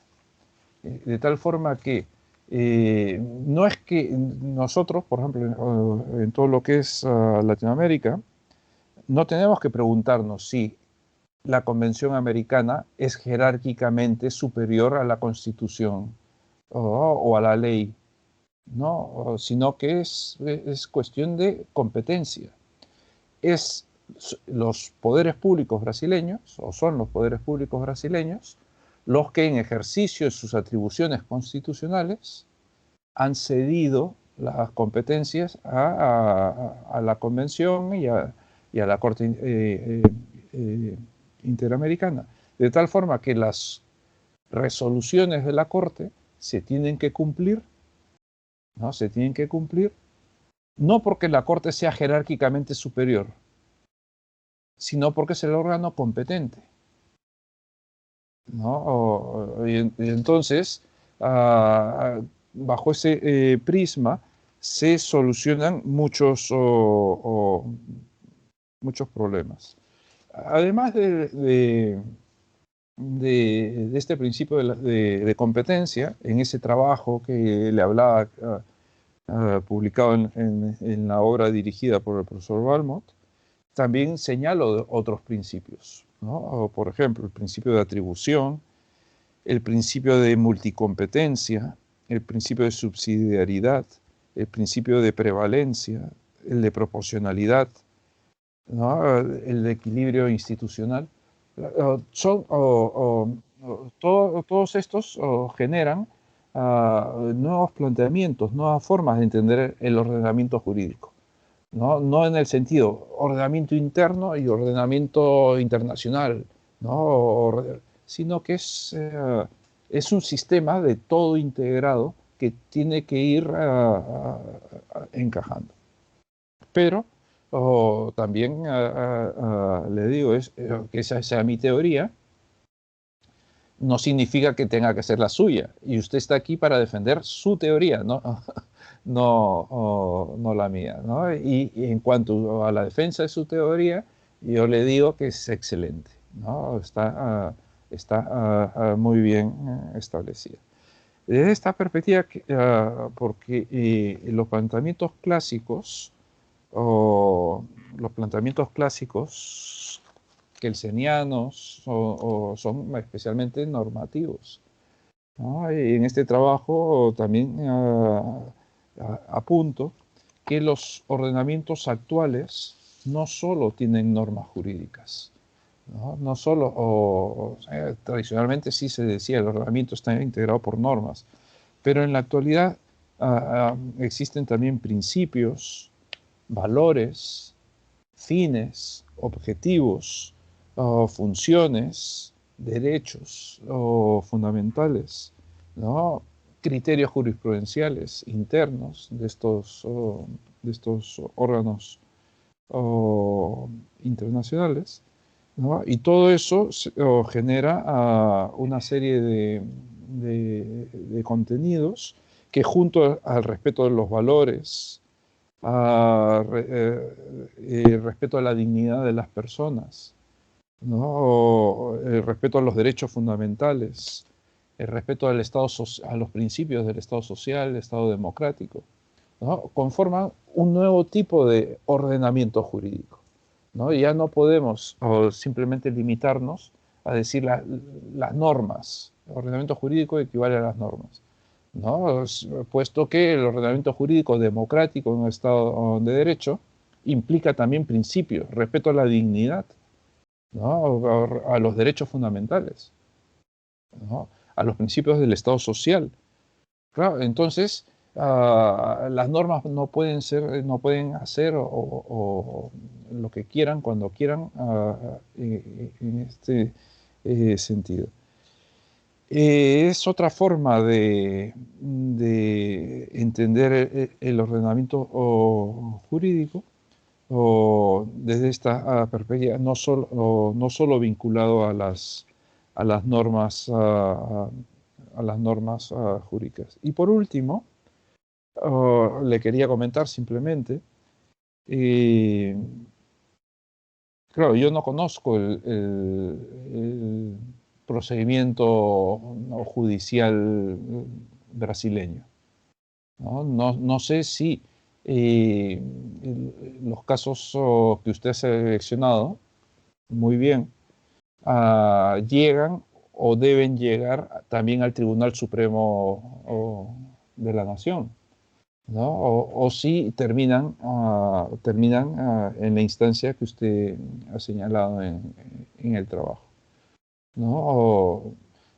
De tal forma que no es que nosotros, por ejemplo, en todo lo que es Latinoamérica, no tenemos que preguntarnos si la Convención Americana es jerárquicamente superior a la Constitución o a la ley, ¿no? Sino que es cuestión de competencia. Los poderes públicos brasileños, o son los poderes públicos brasileños, los que en ejercicio de sus atribuciones constitucionales han cedido las competencias a la Convención y a la Corte Interamericana, de tal forma que las resoluciones de la Corte se tienen que cumplir, ¿no? Se tienen que cumplir, no porque la Corte sea jerárquicamente superior, sino porque es el órgano competente, ¿no? Y entonces, bajo ese prisma, se solucionan muchos problemas. Además de este principio de competencia, en ese trabajo que le hablaba, publicado en la obra dirigida por el profesor Balmont, también señalo otros principios, ¿no? Por ejemplo, el principio de atribución, el principio de multicompetencia, el principio de subsidiariedad, el principio de prevalencia, el de proporcionalidad, ¿no? El de equilibrio institucional. Todos estos generan nuevos planteamientos, nuevas formas de entender el ordenamiento jurídico. No en el sentido ordenamiento interno y ordenamiento internacional, ¿no? Sino que es un sistema de todo integrado que tiene que ir encajando. Pero también le digo que esa sea mi teoría, no significa que tenga que ser la suya. Y usted está aquí para defender su teoría, ¿no? no la mía, ¿no? Y en cuanto a la defensa de su teoría, yo le digo que es excelente, ¿no? Está muy bien establecida. Desde esta perspectiva, porque los planteamientos clásicos, kelsenianos son especialmente normativos, ¿no? Y en este trabajo también apunto que los ordenamientos actuales no solo tienen normas jurídicas, no solo, tradicionalmente sí se decía el ordenamiento está integrado por normas, pero en la actualidad existen también principios, valores, fines, objetivos, funciones, derechos fundamentales, ¿no? criterios jurisprudenciales internos de estos órganos internacionales, ¿no? Y todo eso genera una serie de contenidos que, junto al respeto de los valores, el respeto a la dignidad de las personas, ¿no? El respeto a los derechos fundamentales, el respeto al a los principios del Estado social, el Estado democrático, ¿no? Conforman un nuevo tipo de ordenamiento jurídico, ¿no? Ya no podemos simplemente limitarnos a decir las normas. El ordenamiento jurídico equivale a las normas, ¿no? Puesto que el ordenamiento jurídico democrático en un Estado de Derecho implica también principios, respeto a la dignidad, ¿no? A los derechos fundamentales, ¿no? A los principios del Estado social. Claro, entonces las normas no pueden hacer lo que quieran cuando quieran en este sentido. Es otra forma de entender el ordenamiento jurídico, desde esta perspectiva, no solo vinculado a las normas jurídicas. Y por último, le quería comentar simplemente, claro, yo no conozco el procedimiento judicial brasileño, ¿no? No sé si los casos que usted ha seleccionado muy bien llegan o deben llegar también al Tribunal Supremo de la Nación, ¿no? O si terminan en la instancia que usted ha señalado en el trabajo, ¿no?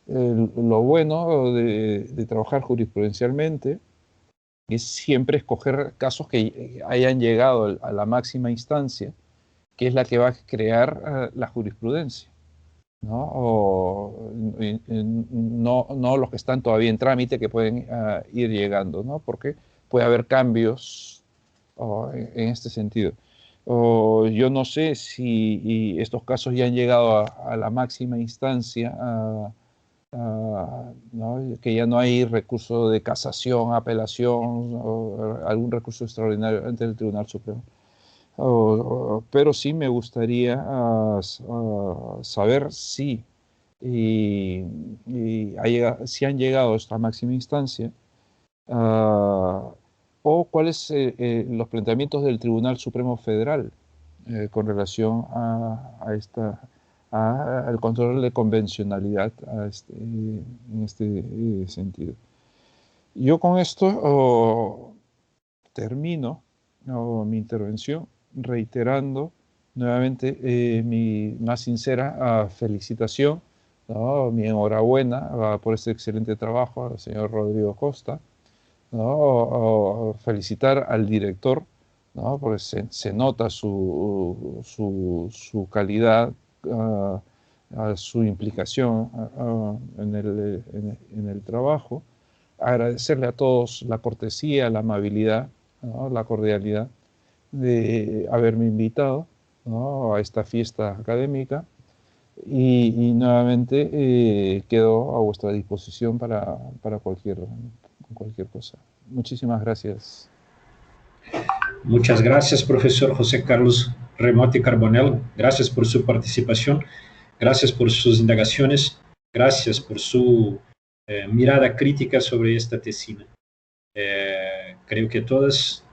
Lo bueno de trabajar jurisprudencialmente es siempre escoger casos que hayan llegado a la máxima instancia, que es la que va a crear la jurisprudencia, ¿no? No los que están todavía en trámite, que pueden ir llegando, ¿no? Porque puede haber cambios en este sentido. Yo no sé si estos casos ya han llegado a la máxima instancia, ¿no? Que ya no hay recurso de casación, apelación o algún recurso extraordinario ante el Tribunal Supremo. Pero sí me gustaría saber si si han llegado a esta máxima instancia, o cuáles los planteamientos del Tribunal Supremo Federal con relación al control de convencionalidad en este sentido. Yo con esto termino mi intervención reiterando nuevamente mi más sincera felicitación, ¿no? Mi enhorabuena por este excelente trabajo al señor Rodrigo Costa, ¿no? Felicitar al director, ¿no? Porque se nota su calidad, su implicación en el trabajo. Agradecerle a todos la cortesía, la amabilidad, ¿no? La cordialidad de haberme invitado, ¿no? A esta fiesta académica, y nuevamente quedo a vuestra disposición para cualquier cosa. Muchísimas gracias. Muchas gracias, profesor José Carlos Remotti Carbonell. Gracias por su participación, gracias por sus indagaciones, gracias por su mirada crítica sobre esta tesina. Creo que todas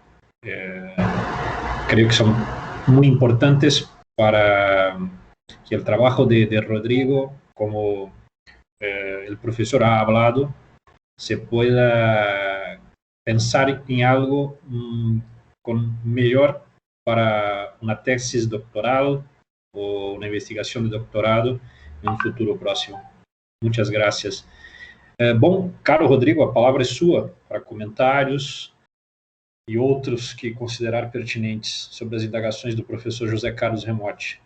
creo que son muy importantes para que el trabajo de Rodrigo, como el profesor ha hablado, se pueda pensar en algo con mejor para una tesis doctoral o una investigación de doctorado en un futuro próximo. Muchas gracias. Bom, caro Rodrigo, a palavra é sua para comentários e outros que considerar pertinentes sobre as indagações do professor José Carlos Remotti.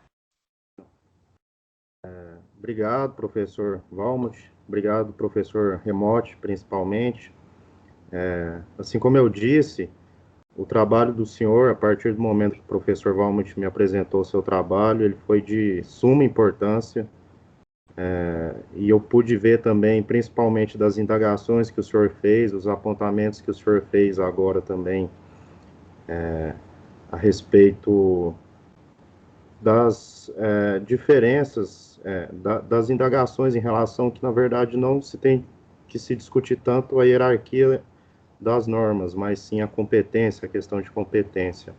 Obrigado, professor Valmont. obrigado, professor Remote, principalmente. Assim como eu disse, o trabalho do senhor, a partir do momento que o professor Valmont me apresentou o seu trabalho, ele foi de suma importância, e eu pude ver também, principalmente das indagações que o senhor fez, os apontamentos que o senhor fez agora também, a respeito das diferenças, das indagações em relação que, na verdade, não se tem que se discutir tanto a hierarquia das normas, mas sim a competência, a questão de competência.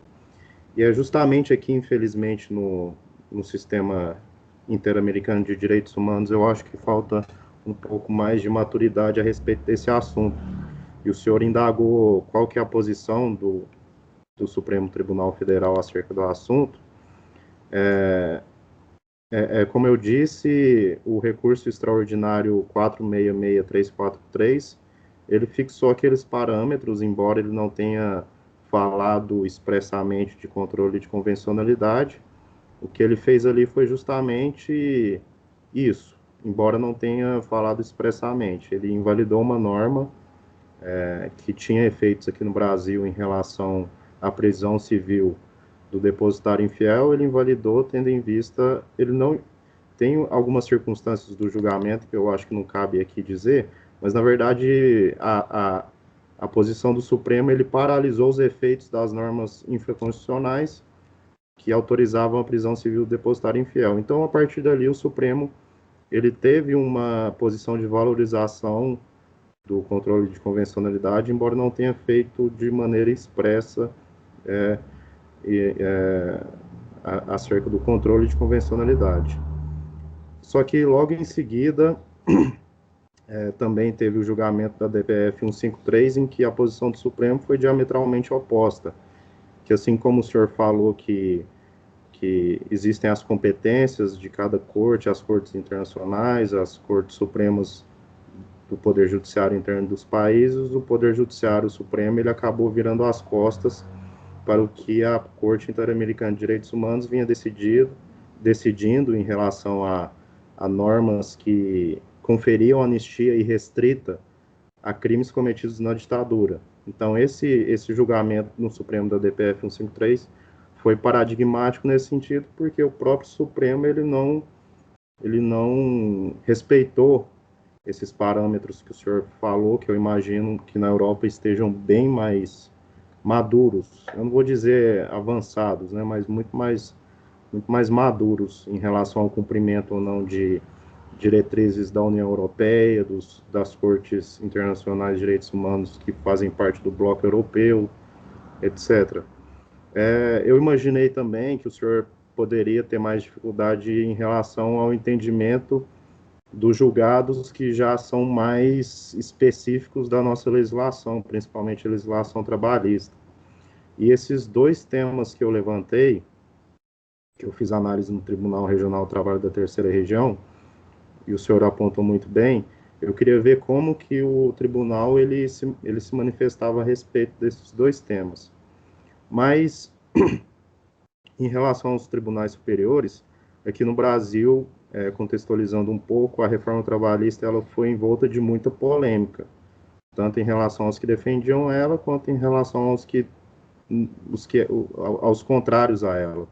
E é justamente aqui, infelizmente, no sistema interamericano de direitos humanos, eu acho que falta um pouco mais de maturidade a respeito desse assunto. E o senhor indagou qual que é a posição do Supremo Tribunal Federal acerca do assunto. Como eu disse, o recurso extraordinário 466343, ele fixou aqueles parâmetros, embora ele não tenha falado expressamente de controle de convencionalidade. O que ele fez ali foi justamente isso, embora não tenha falado expressamente. Ele invalidou uma norma que tinha efeitos aqui no Brasil em relação à prisão civil do depositário infiel, ele invalidou, tendo em vista, ele não tem algumas circunstâncias do julgamento que eu acho que não cabe aqui dizer, mas na verdade a posição do Supremo, ele paralisou os efeitos das normas infraconstitucionais que autorizavam a prisão civil do depositário infiel. Então, a partir dali, o Supremo, ele teve uma posição de valorização do controle de convencionalidade, embora não tenha feito de maneira expressa acerca do controle de convencionalidade. Só que logo em seguida também teve o julgamento da DPF 153, em que a posição do Supremo foi diametralmente oposta, que assim como o senhor falou que existem as competências de cada corte, as cortes internacionais, as cortes supremas do Poder Judiciário interno dos países, o Poder Judiciário Supremo ele acabou virando as costas para o que a Corte Interamericana de Direitos Humanos vinha decidindo em relação a normas que conferiam anistia irrestrita a crimes cometidos na ditadura. Então, esse julgamento no Supremo da DPF 153 foi paradigmático nesse sentido, porque o próprio Supremo ele não respeitou esses parâmetros que o senhor falou, que eu imagino que na Europa estejam bem mais maduros, eu não vou dizer avançados, né, mas muito mais maduros em relação ao cumprimento ou não de diretrizes da União Europeia, das cortes internacionais de direitos humanos que fazem parte do bloco europeu, etc. Eu imaginei também que o senhor poderia ter mais dificuldade em relação ao entendimento dos julgados que já são mais específicos da nossa legislação, principalmente a legislação trabalhista. E esses dois temas que eu levantei, que eu fiz análise no Tribunal Regional do Trabalho da Terceira Região, e o senhor apontou muito bem, eu queria ver como que o tribunal ele se manifestava a respeito desses dois temas. Mas, em relação aos tribunais superiores, aqui no Brasil, contextualizando um pouco, a reforma trabalhista ela foi envolta de muita polêmica, tanto em relação aos que defendiam ela, quanto em relação aos contrários a ela.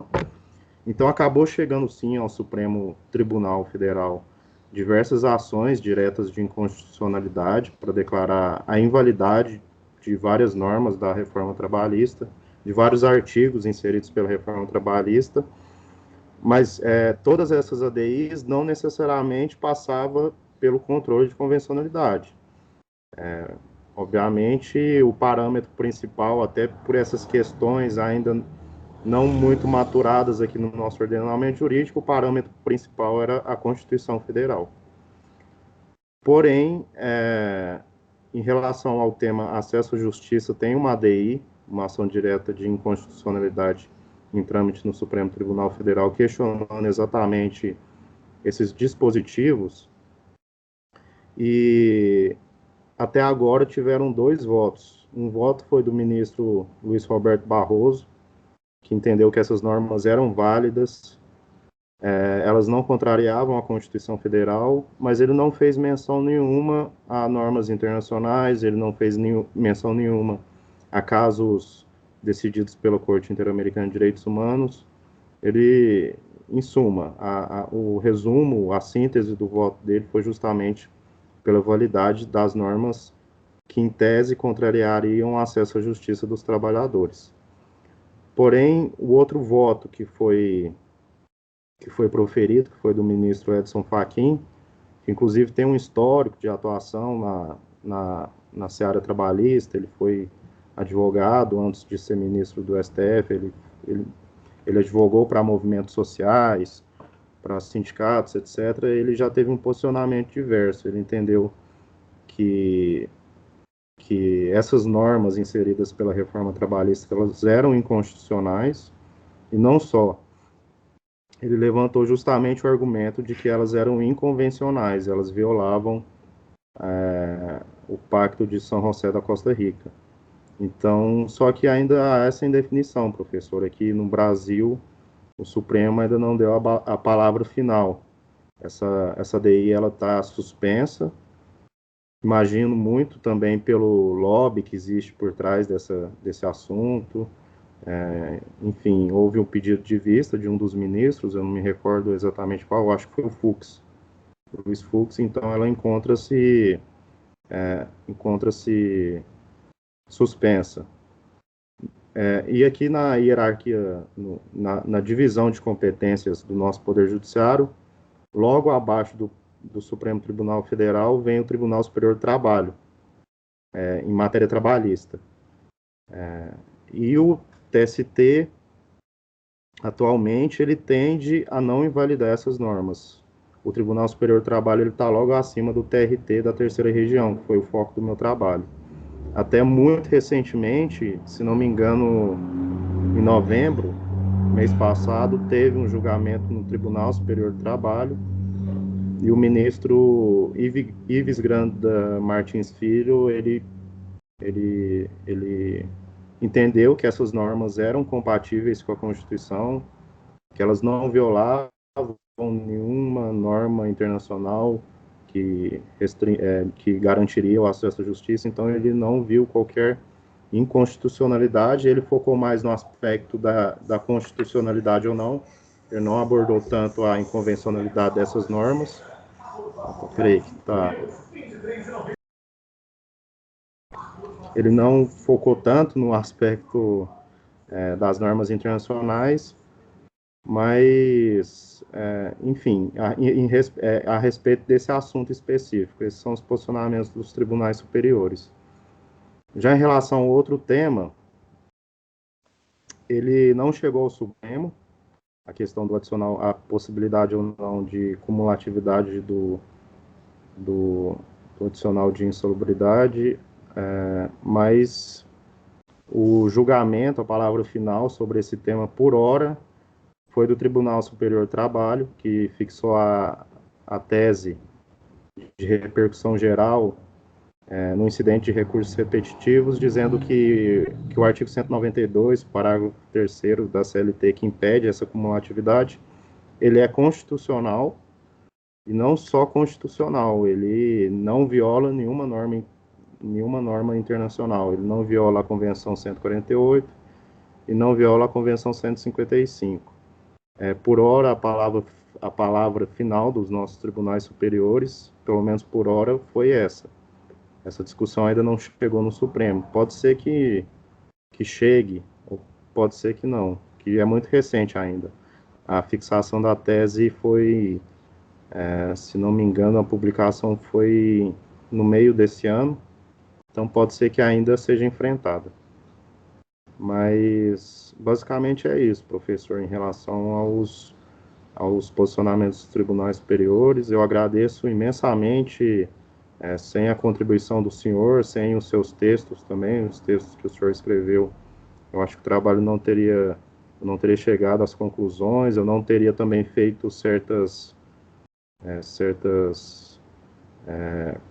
Então, acabou chegando, sim, ao Supremo Tribunal Federal diversas ações diretas de inconstitucionalidade para declarar a invalidade de várias normas da reforma trabalhista, de vários artigos inseridos pela reforma trabalhista, mas todas essas ADIs não necessariamente passavam pelo controle de convencionalidade. Obviamente, o parâmetro principal, até por essas questões ainda não muito maturadas aqui no nosso ordenamento jurídico, o parâmetro principal era a Constituição Federal. Porém, em relação ao tema acesso à justiça, tem uma ADI, uma ação direta de inconstitucionalidade em trâmite no Supremo Tribunal Federal, questionando exatamente esses dispositivos, e até agora tiveram 2 votos. Um voto foi do ministro Luiz Roberto Barroso, que entendeu que essas normas eram válidas, elas não contrariavam a Constituição Federal, mas ele não fez menção nenhuma a normas internacionais, ele não fez menção nenhuma a casos decididos pela Corte Interamericana de Direitos Humanos. Ele, em suma, o resumo, a síntese do voto dele foi justamente pela validade das normas que, em tese, contrariariam o acesso à justiça dos trabalhadores. Porém, o outro voto que foi proferido, que foi do ministro Edson Fachin, que inclusive tem um histórico de atuação na seara trabalhista, ele foi advogado antes de ser ministro do STF, ele advogou para movimentos sociais, para sindicatos, etc. Ele já teve um posicionamento diverso, ele entendeu que essas normas inseridas pela reforma trabalhista, elas eram inconstitucionais, e não só. Ele levantou justamente o argumento de que elas eram inconvencionais, elas violavam o Pacto de São José da Costa Rica. Então, só que ainda há essa indefinição, professor. Aqui no Brasil, o Supremo ainda não deu a palavra final. Essa DI ela está suspensa. Imagino muito também pelo lobby que existe por trás desse assunto. Enfim, houve um pedido de vista de um dos ministros, eu não me recordo exatamente qual, acho que foi o Fux, o Luiz Fux. Então ela encontra-se suspensa. E aqui na hierarquia, na divisão de competências do nosso Poder Judiciário, logo abaixo do Supremo Tribunal Federal vem o Tribunal Superior do Trabalho, em matéria trabalhista. E o TST, atualmente, ele tende a não invalidar essas normas. O Tribunal Superior do Trabalho está logo acima do TRT da Terceira Região, que foi o foco do meu trabalho. Até muito recentemente, se não me engano, em novembro, mês passado, teve um julgamento no Tribunal Superior do Trabalho, e o ministro Ives Granda Martins Filho, ele entendeu que essas normas eram compatíveis com a Constituição, que elas não violavam nenhuma norma internacional que garantiria o acesso à justiça. Então ele não viu qualquer inconstitucionalidade, ele focou mais no aspecto da constitucionalidade ou não, ele não abordou tanto a inconvencionalidade dessas normas. Peraí, tá. Ele não focou tanto no aspecto das normas internacionais, mas, enfim, a respeito desse assunto específico, esses são os posicionamentos dos tribunais superiores. Já em relação ao outro tema, ele não chegou ao Supremo, a questão do adicional, a possibilidade ou não de cumulatividade do adicional de insalubridade, mas o julgamento, a palavra final sobre esse tema, por hora, foi do Tribunal Superior do Trabalho, que fixou a tese de repercussão geral no incidente de recursos repetitivos, dizendo que o artigo 192, parágrafo 3º da CLT, que impede essa cumulatividade, ele é constitucional, e não só constitucional, ele não viola nenhuma norma internacional, ele não viola a Convenção 148 e não viola a Convenção 155. Por hora, a palavra final dos nossos tribunais superiores, pelo menos por hora, foi essa. Essa discussão ainda não chegou no Supremo. Pode ser que chegue, ou pode ser que não, que é muito recente ainda. A fixação da tese foi, se não me engano, a publicação foi no meio desse ano, então pode ser que ainda seja enfrentada. Mas, basicamente é isso, professor, em relação aos posicionamentos dos tribunais superiores. Eu agradeço imensamente, sem a contribuição do senhor, sem os seus textos também, os textos que o senhor escreveu, eu acho que o trabalho não teria chegado às conclusões, eu não teria também feito certas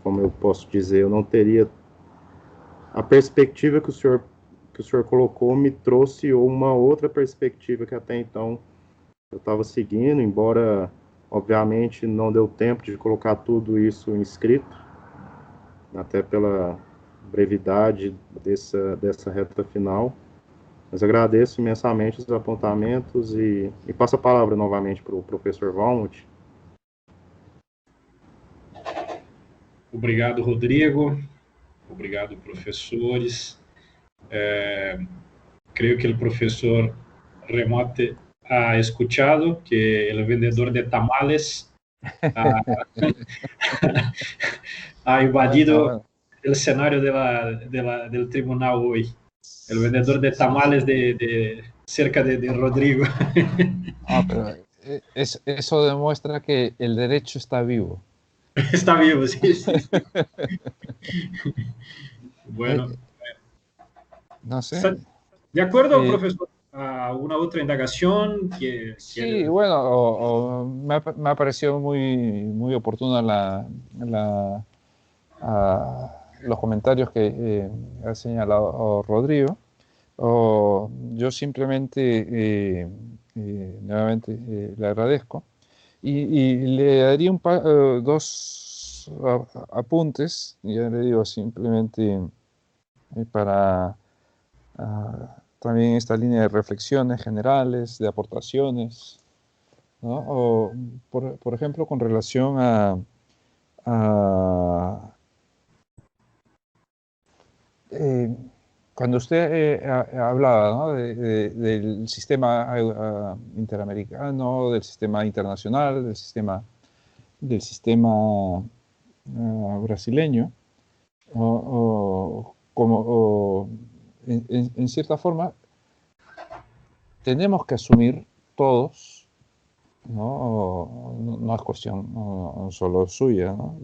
como eu posso dizer, eu não teria a perspectiva que o senhor colocou, me trouxe uma outra perspectiva que até então eu estava seguindo, embora, obviamente, não deu tempo de colocar tudo isso em escrito, até pela brevidade dessa reta final. Mas agradeço imensamente os apontamentos e passo a palavra novamente para o professor Valmont. Obrigado, Rodrigo. Obrigado, professores. Creo que el profesor Remote ha escuchado que el vendedor de tamales ha, ha invadido el escenario del tribunal hoy. El vendedor de tamales cerca de Rodrigo. Pero eso demuestra que el derecho está vivo. Está vivo, sí, sí, sí. Bueno. No sé. De acuerdo, profesor. ¿Alguna otra indagación? Sí, bueno, me ha parecido muy oportuna los comentarios que ha señalado Rodrigo. Yo simplemente, nuevamente, le agradezco y le daría dos apuntes, ya le digo, simplemente para también esta línea de reflexiones generales, de aportaciones, ¿no? Por ejemplo, con relación cuando usted hablaba, ¿no? del sistema interamericano, del sistema internacional, del sistema brasileño, en cierta forma, tenemos que asumir todos, no es cuestión no solo suya, ¿no?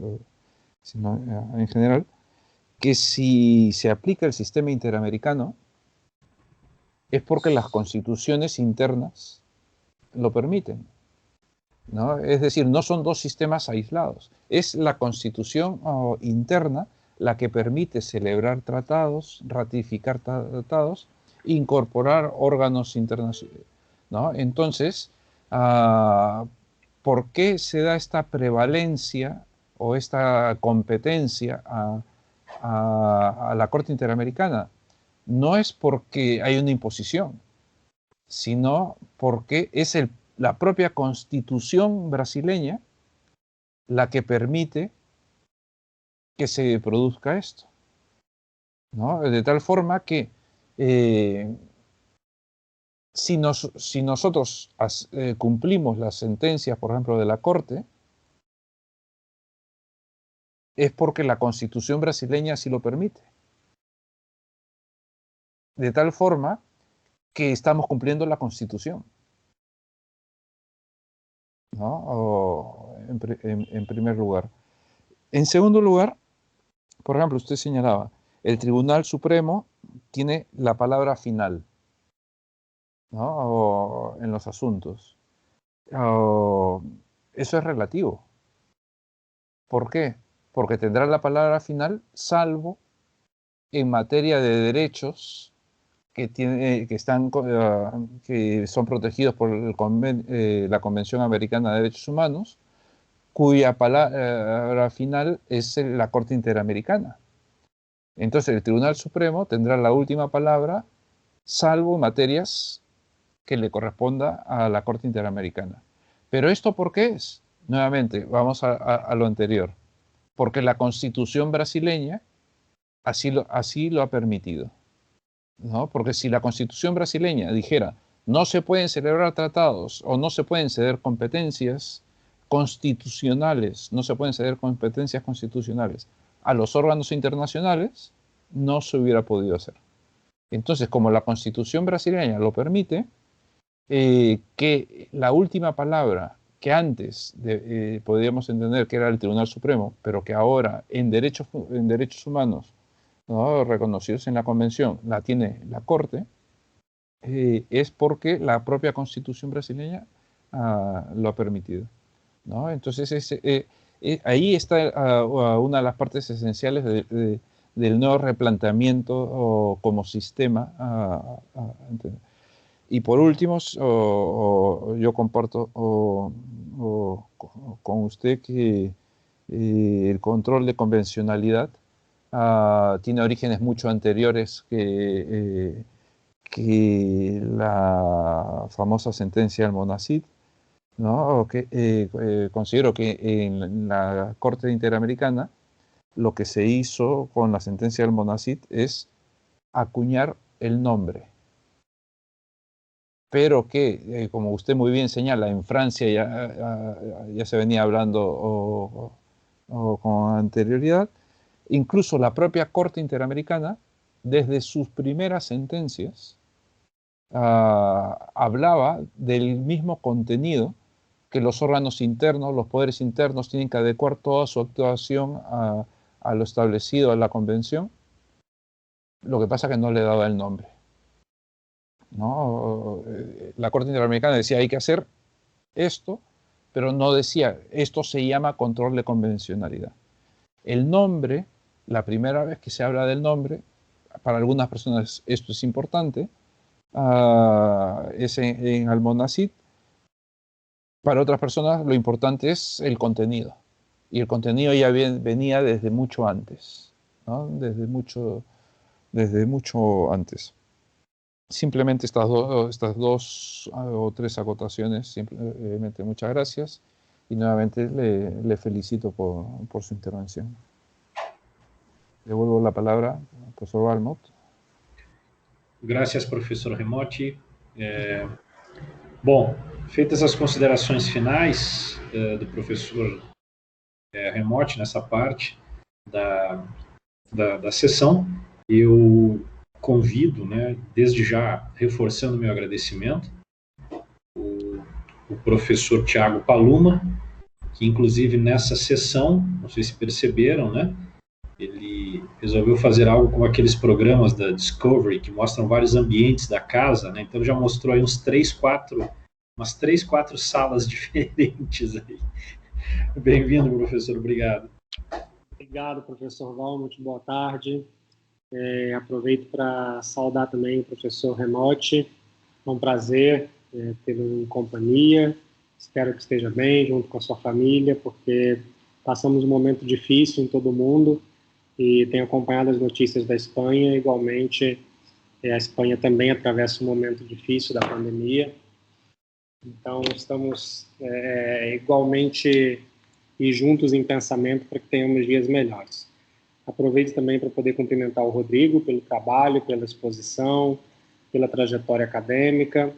Sino en general, que si se aplica el sistema interamericano es porque las constituciones internas lo permiten, ¿no? Es decir, no son dos sistemas aislados, es la constitución interna la que permite celebrar tratados, ratificar tratados, incorporar órganos internacionales, ¿no? Entonces, ¿por qué se da esta prevalencia o esta competencia a la Corte Interamericana? No es porque hay una imposición, sino porque es la propia Constitución brasileña la que permite que se produzca esto, ¿no? De tal forma que si nosotros cumplimos las sentencias, por ejemplo, de la Corte, es porque la Constitución brasileña así lo permite. De tal forma que estamos cumpliendo la Constitución, ¿no? En primer lugar. En segundo lugar, por ejemplo, usted señalaba, el Tribunal Supremo tiene la palabra final, ¿no? En los asuntos. Eso es relativo. ¿Por qué? Porque tendrá la palabra final, salvo en materia de derechos que son protegidos por la Convención Americana de Derechos Humanos, cuya palabra final es la Corte Interamericana. Entonces el Tribunal Supremo tendrá la última palabra, salvo materias que le corresponda a la Corte Interamericana. ¿Pero esto por qué es? Nuevamente, vamos a lo anterior. Porque la Constitución brasileña así lo ha permitido, ¿no? Porque si la Constitución brasileña dijera no se pueden celebrar tratados o no se pueden ceder competencias constitucionales, no se pueden ceder competencias constitucionales a los órganos internacionales, no se hubiera podido hacer. Entonces, como la Constitución brasileña lo permite, que la última palabra que antes podríamos entender que era el Tribunal Supremo, pero que ahora en derechos humanos, ¿no?, reconocidos en la Convención, la tiene la Corte, es porque la propia Constitución brasileña lo ha permitido, ¿no? Entonces ahí está una de las partes esenciales del nuevo replanteamiento como sistema. Y por último, yo comparto con usted que el control de convencionalidad tiene orígenes mucho anteriores que la famosa sentencia del Monacid, ¿no? Considero que en la Corte Interamericana lo que se hizo con la sentencia del Monacid es acuñar el nombre. Pero que, como usted muy bien señala, en Francia ya se venía hablando con anterioridad. Incluso la propia Corte Interamericana, desde sus primeras sentencias, hablaba del mismo contenido, que los órganos internos, los poderes internos, tienen que adecuar toda su actuación a lo establecido en la Convención. Lo que pasa es que no le daba el nombre, ¿no? La Corte Interamericana decía hay que hacer esto, pero no decía esto se llama control de convencionalidad. El nombre, la primera vez que se habla del nombre, para algunas personas esto es importante, es en Almonacid. Para otras personas lo importante es el contenido. Y el contenido ya venía desde mucho antes, ¿no? Desde mucho antes. Simplemente estas dos o tres acotaciones, simplemente muchas gracias y nuevamente le felicito por su intervención. Devuelvo la palabra al profesor Walmot. Graças, professor Remotti. Bom, feitas as considerações finais do professor Remotti nessa parte da sessão, eu convido, né, desde já, reforçando meu agradecimento, o professor Tiago Paluma, que inclusive nessa sessão, não sei se perceberam, né, ele resolveu fazer algo como aqueles programas da Discovery, que mostram vários ambientes da casa, né, então já mostrou aí umas 3, 4 salas diferentes aí. Bem-vindo, professor, obrigado. Obrigado, professor Walmot, boa tarde. Aproveito para saudar também o professor Remotti. É um prazer tê-lo em companhia. Espero que esteja bem, junto com a sua família, porque passamos um momento difícil em todo o mundo e tenho acompanhado as notícias da Espanha. Igualmente, a Espanha também atravessa um momento difícil da pandemia. Então, estamos igualmente e juntos em pensamento para que tenhamos dias melhores. Aproveito também para poder cumprimentar o Rodrigo pelo trabalho, pela exposição, pela trajetória acadêmica,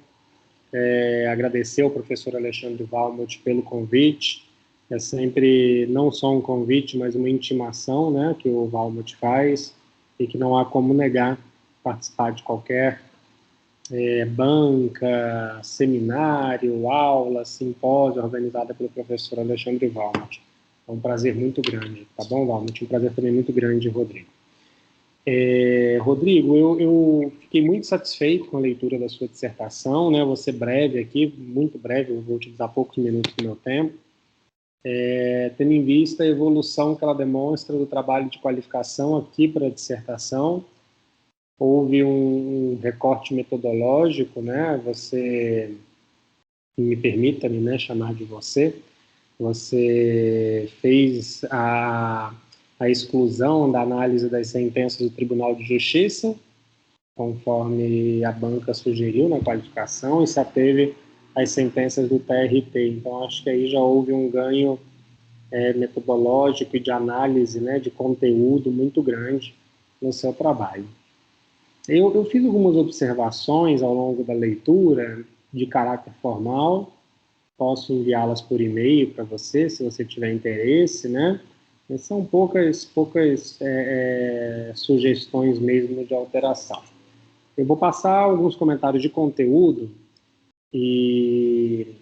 agradecer ao professor Alexandre Walmot pelo convite. É sempre não só um convite, mas uma intimação, né, que o Walmot faz e que não há como negar participar de qualquer banca, seminário, aula, simpósio organizada pelo professor Alexandre Walmot. É um prazer muito grande, tá bom, Walmot? Um prazer também muito grande, Rodrigo. Rodrigo, eu fiquei muito satisfeito com a leitura da sua dissertação, né? Vou ser breve aqui, muito breve, eu vou utilizar poucos minutos do meu tempo. Tendo em vista a evolução que ela demonstra do trabalho de qualificação aqui para a dissertação, houve um recorte metodológico, né? Você, me permita-me, né, chamar de você fez a exclusão da análise das sentenças do Tribunal de Justiça, conforme a banca sugeriu na qualificação, e se ateve às sentenças do TRT. Então, acho que aí já houve um ganho metodológico e de análise, né, de conteúdo muito grande no seu trabalho. Eu fiz algumas observações ao longo da leitura de caráter formal, posso enviá-las por e-mail para você, se você tiver interesse, né? Mas são poucas sugestões mesmo de alteração. Eu vou passar alguns comentários de conteúdo e,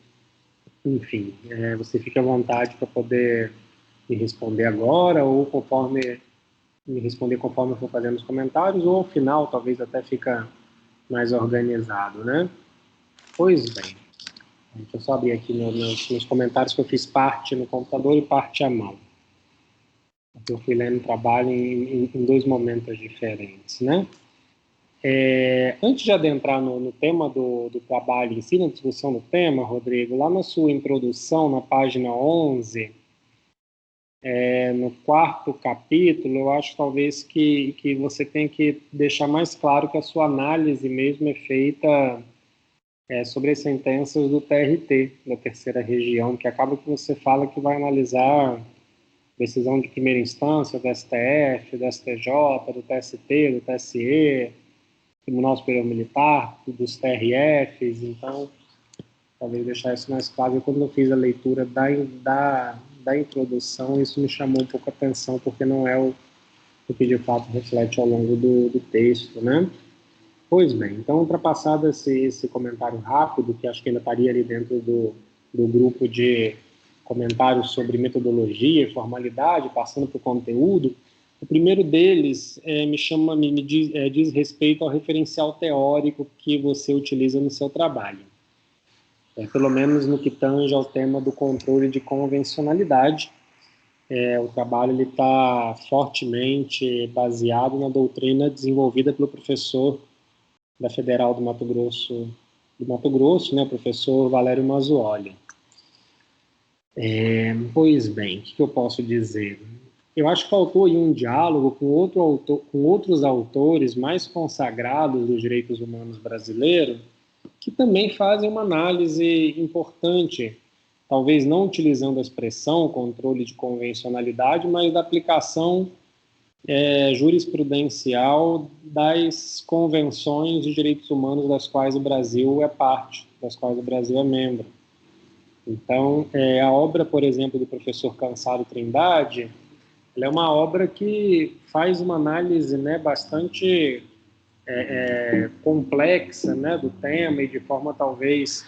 enfim, você fica à vontade para poder me responder agora ou me responder conforme eu for fazendo os comentários, ou ao final talvez até fica mais organizado, né? Pois bem, deixa eu só abrir aqui meus comentários, que eu fiz parte no computador e parte à mão. Eu fui lendo o trabalho em dois momentos diferentes, né? Antes de adentrar no tema do trabalho em si, na discussão do tema, Rodrigo, lá na sua introdução, na página 11, no 4º capítulo, eu acho talvez que você tem que deixar mais claro que a sua análise mesmo é feita sobre as sentenças do TRT, da terceira região, que acaba que você fala que vai analisar decisão de primeira instância do STF, do STJ, do TST, do TSE, Tribunal Superior Militar, dos TRFs. Então, talvez deixar isso mais claro. E quando eu fiz a leitura da introdução, isso me chamou um pouco a atenção, porque não é o que de fato reflete ao longo do texto, né? Pois bem, então, ultrapassado esse comentário rápido, que acho que ainda estaria ali dentro do grupo de comentários sobre metodologia e formalidade, passando para o conteúdo, o primeiro deles diz respeito ao referencial teórico que você utiliza no seu trabalho. Pelo menos no que tange ao tema do controle de convencionalidade, o trabalho está fortemente baseado na doutrina desenvolvida pelo professor da Federal do Mato Grosso, né, o professor Valério Mazzuoli. Pois bem, o que eu posso dizer? Eu acho que faltou aí um diálogo com outros autores mais consagrados dos direitos humanos brasileiros, que também fazem uma análise importante, talvez não utilizando a expressão controle de convencionalidade, mas da aplicação jurisprudencial das convenções de direitos humanos das quais o Brasil é parte, das quais o Brasil é membro. Então, a obra, por exemplo, do professor Cansado Trindade, ela é uma obra que faz uma análise, né, bastante complexa, né, do tema, e de forma talvez...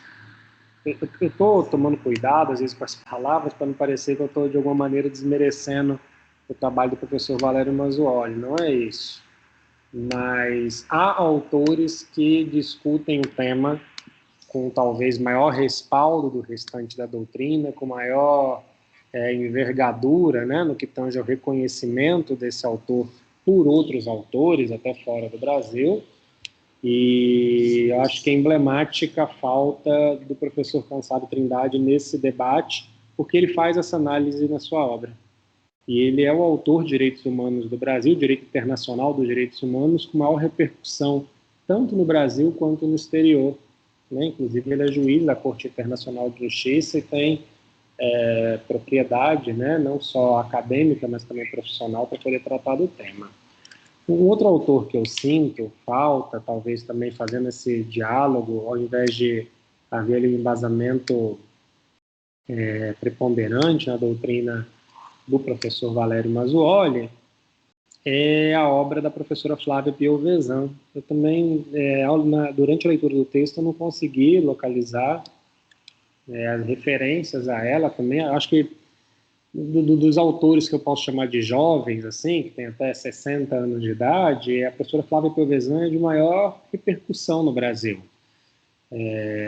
Eu estou tomando cuidado, às vezes, com as palavras, para não parecer que eu estou, de alguma maneira, desmerecendo o trabalho do professor Valério Mazzuoli, não é isso. Mas há autores que discutem o tema com talvez maior respaldo do restante da doutrina, com maior envergadura, né, no que tange ao reconhecimento desse autor por outros autores, até fora do Brasil. E eu acho que é emblemática a falta do professor Cansado Trindade nesse debate, porque ele faz essa análise na sua obra. E ele é o autor de Direitos Humanos do Brasil, Direito Internacional dos Direitos Humanos, com maior repercussão, tanto no Brasil quanto no exterior, né? Inclusive, ele é juiz da Corte Internacional de Justiça e tem propriedade, né, não só acadêmica, mas também profissional, para poder tratar do tema. Um outro autor que eu sinto falta, talvez também fazendo esse diálogo, ao invés de haver um embasamento preponderante na doutrina do professor Valério Mazzuoli, é a obra da professora Flávia Piovesan. Eu também, durante a leitura do texto, eu não consegui localizar as referências a ela também. Acho que dos autores que eu posso chamar de jovens, assim, que tem até 60 anos de idade, a professora Flávia Piovesan é de maior repercussão no Brasil.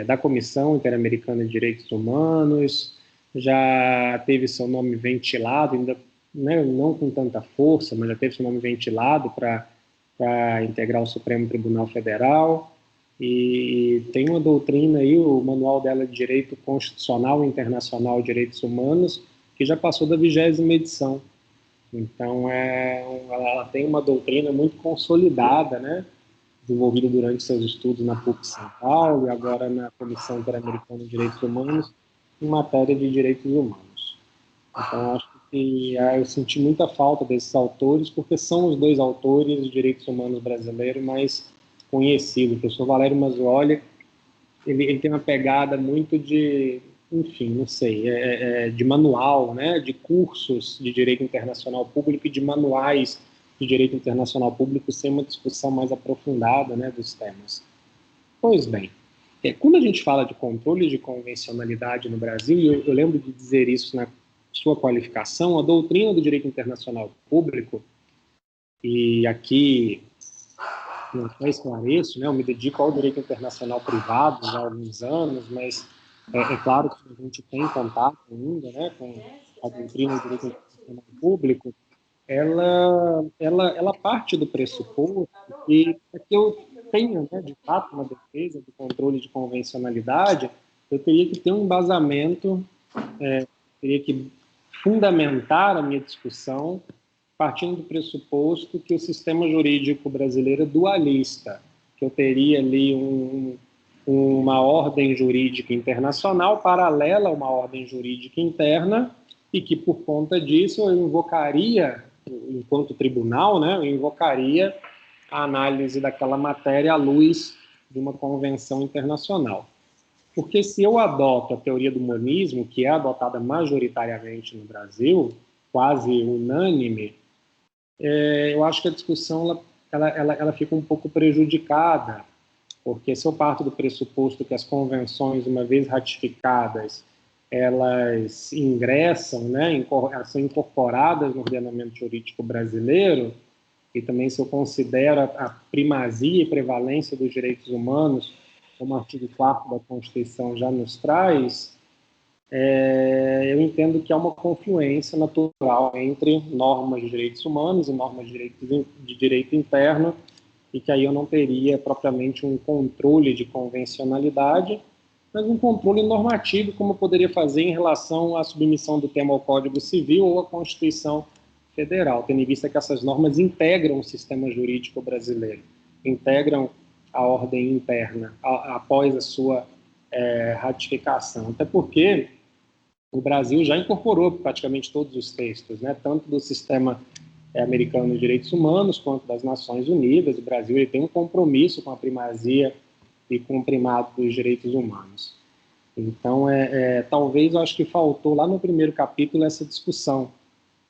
Da Comissão Interamericana de Direitos Humanos, já teve seu nome ventilado, ainda, né, não com tanta força, mas já teve seu nome ventilado para integrar o Supremo Tribunal Federal, e tem uma doutrina aí, o manual dela de Direito Constitucional Internacional de Direitos Humanos, que já passou da 20ª edição. Então, ela tem uma doutrina muito consolidada, né, desenvolvida durante seus estudos na PUC São Paulo e agora na Comissão Interamericana de Direitos Humanos, em matéria de direitos humanos. Então, acho que eu senti muita falta desses autores, porque são os dois autores de direitos humanos brasileiros mais conhecidos. O professor Valério Mazzuoli, ele tem uma pegada muito de, enfim, não sei, de manual, né, de cursos de direito internacional público e de manuais de direito internacional público, sem uma discussão mais aprofundada, né, dos temas. Pois bem, quando a gente fala de controle de convencionalidade no Brasil, e eu lembro de dizer isso na sua qualificação, a doutrina do direito internacional público, e aqui não só esclareço, né, eu me dedico ao direito internacional privado há alguns anos, mas é claro que a gente tem contato ainda, né, com a doutrina do direito internacional público. ela parte do pressuposto que para que eu tenha, né, de fato, uma defesa do controle de convencionalidade, eu teria que ter um embasamento, teria que fundamentar a minha discussão partindo do pressuposto que o sistema jurídico brasileiro é dualista, que eu teria ali uma ordem jurídica internacional paralela a uma ordem jurídica interna e que, por conta disso, eu invocaria, enquanto tribunal, né, eu invocaria a análise daquela matéria à luz de uma convenção internacional. Porque se eu adoto a teoria do monismo, que é adotada majoritariamente no Brasil, quase unânime, eu acho que a discussão ela fica um pouco prejudicada, porque se eu parto do pressuposto que as convenções, uma vez ratificadas, elas ingressam, né, elas são incorporadas no ordenamento jurídico brasileiro, e também se eu considero a primazia e prevalência dos direitos humanos, como o artigo 4º da Constituição já nos traz, eu entendo que há uma confluência natural entre normas de direitos humanos e normas de direito interno, e que aí eu não teria propriamente um controle de convencionalidade, mas um controle normativo, como eu poderia fazer em relação à submissão do tema ao Código Civil ou à Constituição Federal, tendo em vista que essas normas integram o sistema jurídico brasileiro, integram a ordem interna após a sua ratificação. Até porque o Brasil já incorporou praticamente todos os textos, né, tanto do sistema americano de direitos humanos quanto das Nações Unidas. O Brasil ele tem um compromisso com a primazia e com o primado dos direitos humanos. Então, talvez eu acho que faltou lá no primeiro capítulo essa discussão.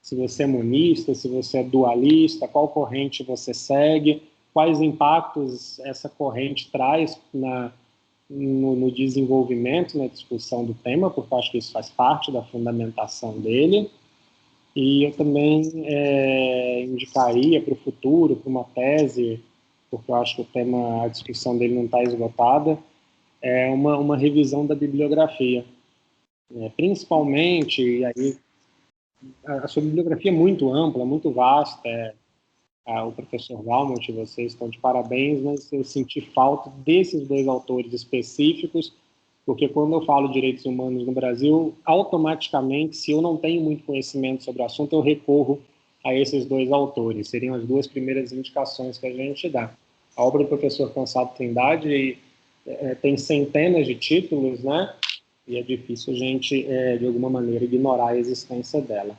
Se você é monista, se você é dualista, qual corrente você segue, quais impactos essa corrente traz no desenvolvimento, na discussão do tema, porque eu acho que isso faz parte da fundamentação dele. E eu também indicaria para o futuro, para uma tese, porque eu acho que o tema, a discussão dele não está esgotada, uma revisão da bibliografia. Principalmente, e aí a sua bibliografia é muito ampla, muito vasta, o professor Valmont, vocês estão de parabéns, mas eu senti falta desses dois autores específicos, porque quando eu falo direitos humanos no Brasil, automaticamente, se eu não tenho muito conhecimento sobre o assunto, eu recorro a esses dois autores. Seriam as duas primeiras indicações que a gente dá. A obra do professor Cansado Trindade tem centenas de títulos, né? E é difícil a gente, de alguma maneira, ignorar a existência dela.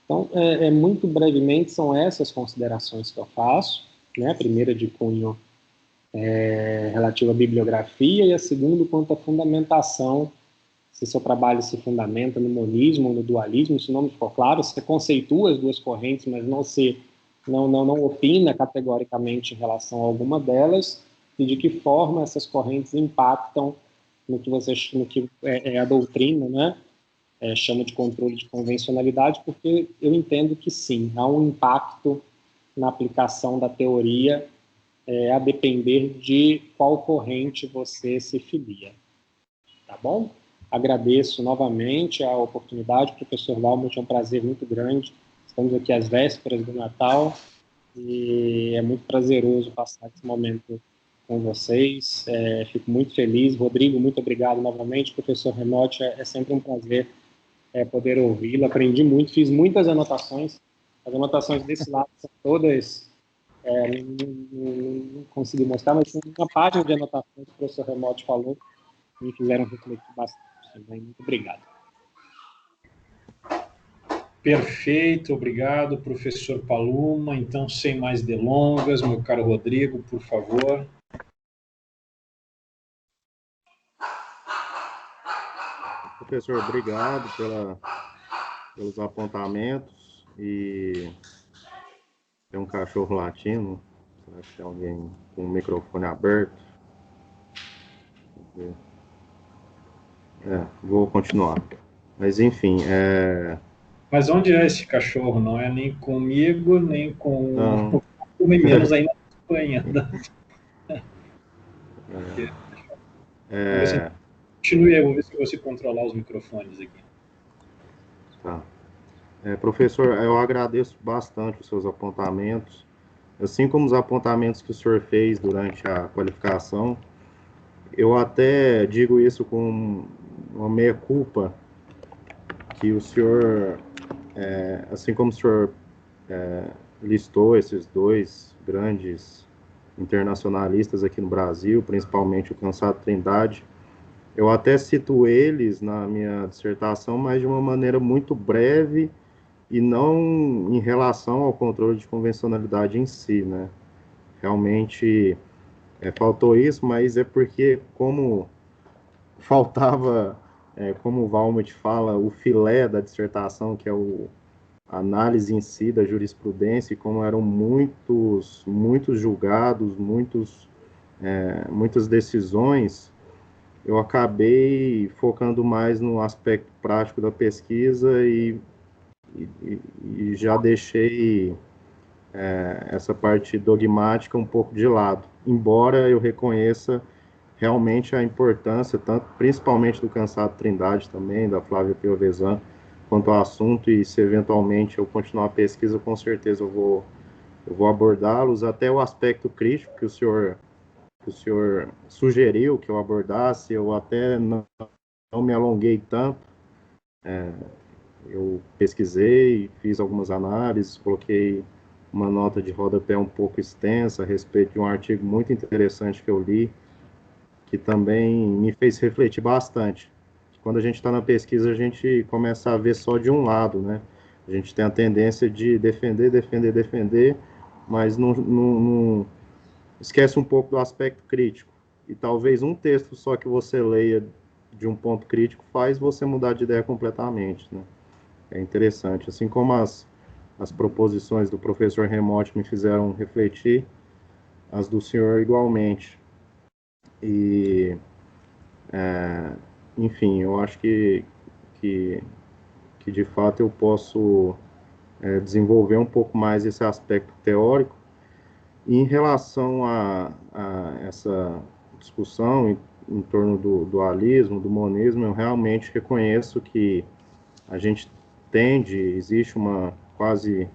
Então, muito brevemente, são essas considerações que eu faço, né? A primeira de cunho relativa à bibliografia, e a segunda quanto à fundamentação, se seu trabalho se fundamenta no monismo ou no dualismo. Se não me ficou claro, você conceitua as duas correntes, mas não opina categoricamente em relação a alguma delas, e de que forma essas correntes impactam no que a doutrina, né, chama de controle de convencionalidade, porque eu entendo que sim, há um impacto na aplicação da teoria, a depender de qual corrente você se filia. Tá bom? Agradeço novamente a oportunidade, professor Valmont, é um prazer muito grande. Estamos aqui às vésperas do Natal e é muito prazeroso passar esse momento com vocês. Fico muito feliz. Rodrigo, muito obrigado novamente. Professor Remote, é sempre um prazer poder ouvi-lo. Aprendi muito, fiz muitas anotações. As anotações desse lado são todas... não consegui mostrar, mas tem uma página de anotações que o professor Remote falou e me fizeram refletir bastante também. Muito obrigado. Perfeito, obrigado, professor Paluma. Então, sem mais delongas, meu caro Rodrigo, por favor. Professor, obrigado pelos apontamentos. E tem um cachorro latindo. Será que tem alguém com o microfone aberto? Vou continuar. Mas, enfim, Mas onde é esse cachorro? Não é nem comigo, nem com... Nem menos ainda na Espanha. Continue aí, vou ver se eu consigo controlar os microfones aqui. Tá. Professor, eu agradeço bastante os seus apontamentos, assim como os apontamentos que o senhor fez durante a qualificação. Eu até digo isso com uma meia-culpa, que o senhor, assim como o senhor listou esses dois grandes internacionalistas aqui no Brasil, principalmente o Cansado Trindade, eu até cito eles na minha dissertação, mas de uma maneira muito breve e não em relação ao controle de convencionalidade em si, né? Realmente faltou isso, mas é porque como faltava, como o Valmont fala, o filé da dissertação, que é a análise em si da jurisprudência, e como eram muitos julgados, muitas decisões, eu acabei focando mais no aspecto prático da pesquisa e já deixei essa parte dogmática um pouco de lado, embora eu reconheça realmente a importância, principalmente do Cansado Trindade também, da Flávia Piovesan, quanto ao assunto, e se eventualmente eu continuar a pesquisa, com certeza eu vou abordá-los, até o aspecto crítico que o senhor sugeriu que eu abordasse, eu até não me alonguei tanto, eu pesquisei, fiz algumas análises, coloquei uma nota de rodapé um pouco extensa a respeito de um artigo muito interessante que eu li, que também me fez refletir bastante. Quando a gente está na pesquisa, a gente começa a ver só de um lado, né? A gente tem a tendência de defender, mas não esquece um pouco do aspecto crítico. E talvez um texto só que você leia de um ponto crítico faz você mudar de ideia completamente, né? É interessante. Assim como as proposições do professor Remote me fizeram refletir, as do senhor igualmente. E, enfim, eu acho que de fato eu posso desenvolver um pouco mais esse aspecto teórico. E em relação a essa discussão em torno do dualismo, do monismo, eu realmente reconheço que a gente existe uma quase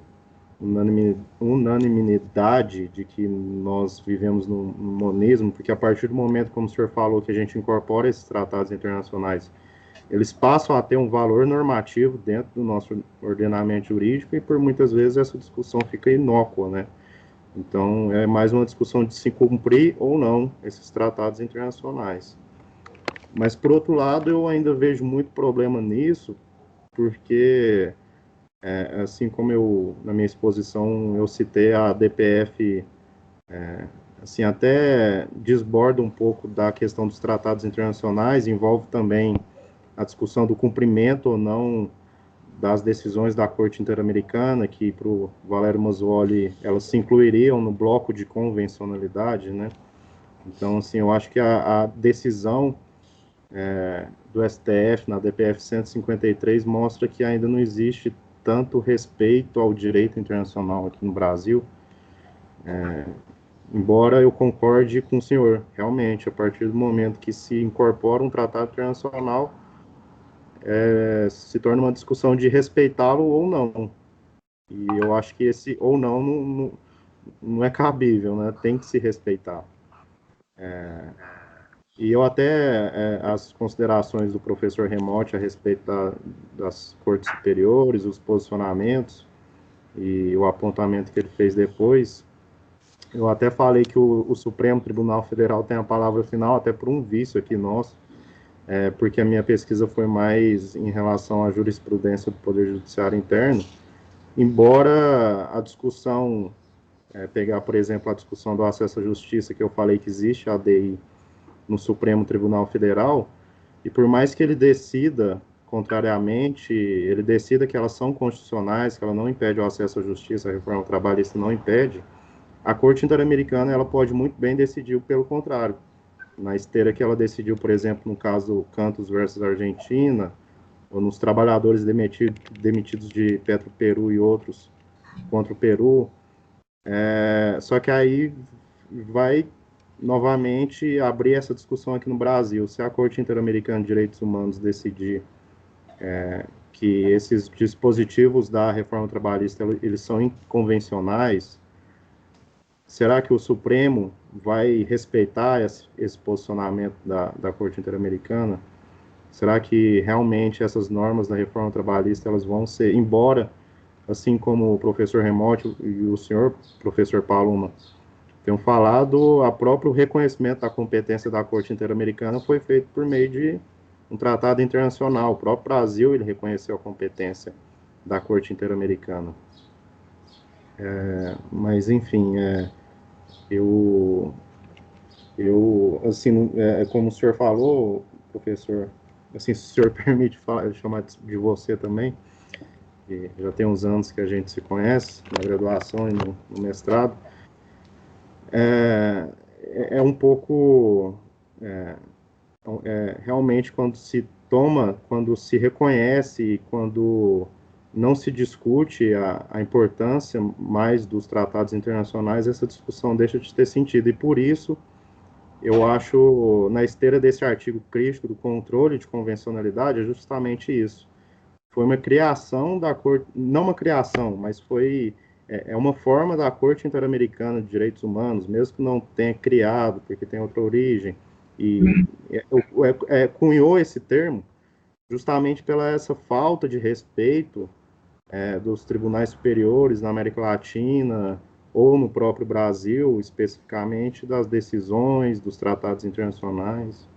unanimidade de que nós vivemos num monismo, porque a partir do momento, como o senhor falou, que a gente incorpora esses tratados internacionais, eles passam a ter um valor normativo dentro do nosso ordenamento jurídico e por muitas vezes essa discussão fica inócua, né? Então é mais uma discussão de se cumprir ou não esses tratados internacionais. Mas por outro lado, eu ainda vejo muito problema nisso, porque assim como eu, na minha exposição, eu citei a DPF, assim, até desborda um pouco da questão dos tratados internacionais, envolve também a discussão do cumprimento ou não das decisões da Corte Interamericana, que para o Valério Mazzuoli, elas se incluiriam no bloco de convencionalidade, né? Então, assim, eu acho que a decisão do STF na DPF 153 mostra que ainda não existe tanto respeito ao direito internacional aqui no Brasil, embora eu concorde com o senhor, realmente, a partir do momento que se incorpora um tratado internacional, se torna uma discussão de respeitá-lo ou não. E eu acho que esse ou não é cabível, né? Tem que se respeitar. E eu até, as considerações do professor Remote a respeito das cortes superiores, os posicionamentos e o apontamento que ele fez depois, eu até falei que o Supremo Tribunal Federal tem a palavra final, até por um vício aqui nosso, porque a minha pesquisa foi mais em relação à jurisprudência do Poder Judiciário interno, embora a discussão, pegar, por exemplo, a discussão do acesso à justiça, que eu falei que existe a ADI no Supremo Tribunal Federal, e por mais que ele decida contrariamente, ele decida que elas são constitucionais, que ela não impede o acesso à justiça, a reforma trabalhista não impede, a Corte Interamericana ela pode muito bem decidir pelo contrário. Na esteira que ela decidiu, por exemplo, no caso Cantos versus Argentina, ou nos trabalhadores demitidos de Petroperu e outros contra o Peru, só que aí vai novamente abrir essa discussão aqui no Brasil. Se a Corte Interamericana de Direitos Humanos decidir que esses dispositivos da reforma trabalhista, eles são inconvencionais, será que o Supremo vai respeitar esse posicionamento da Corte Interamericana? Será que realmente essas normas da reforma trabalhista, elas vão ser, embora, assim como o professor Remote e o senhor, professor Paloma, tenham falado, a próprio reconhecimento da competência da Corte Interamericana foi feito por meio de um tratado internacional. O próprio Brasil, ele reconheceu a competência da Corte Interamericana. Mas, enfim, eu assim, como o senhor falou, professor, assim, se o senhor permite chamar de você também, que já tem uns anos que a gente se conhece, na graduação e no mestrado, é um pouco, realmente, quando se toma, quando se reconhece, quando não se discute a importância mais dos tratados internacionais, essa discussão deixa de ter sentido, e por isso, eu acho, na esteira desse artigo crítico do controle de convencionalidade, é justamente isso. Foi uma criação da Corte, não uma criação, mas é uma forma da Corte Interamericana de Direitos Humanos, mesmo que não tenha criado, porque tem outra origem, e cunhou esse termo justamente pela essa falta de respeito dos tribunais superiores na América Latina, ou no próprio Brasil, especificamente, das decisões, dos tratados internacionais.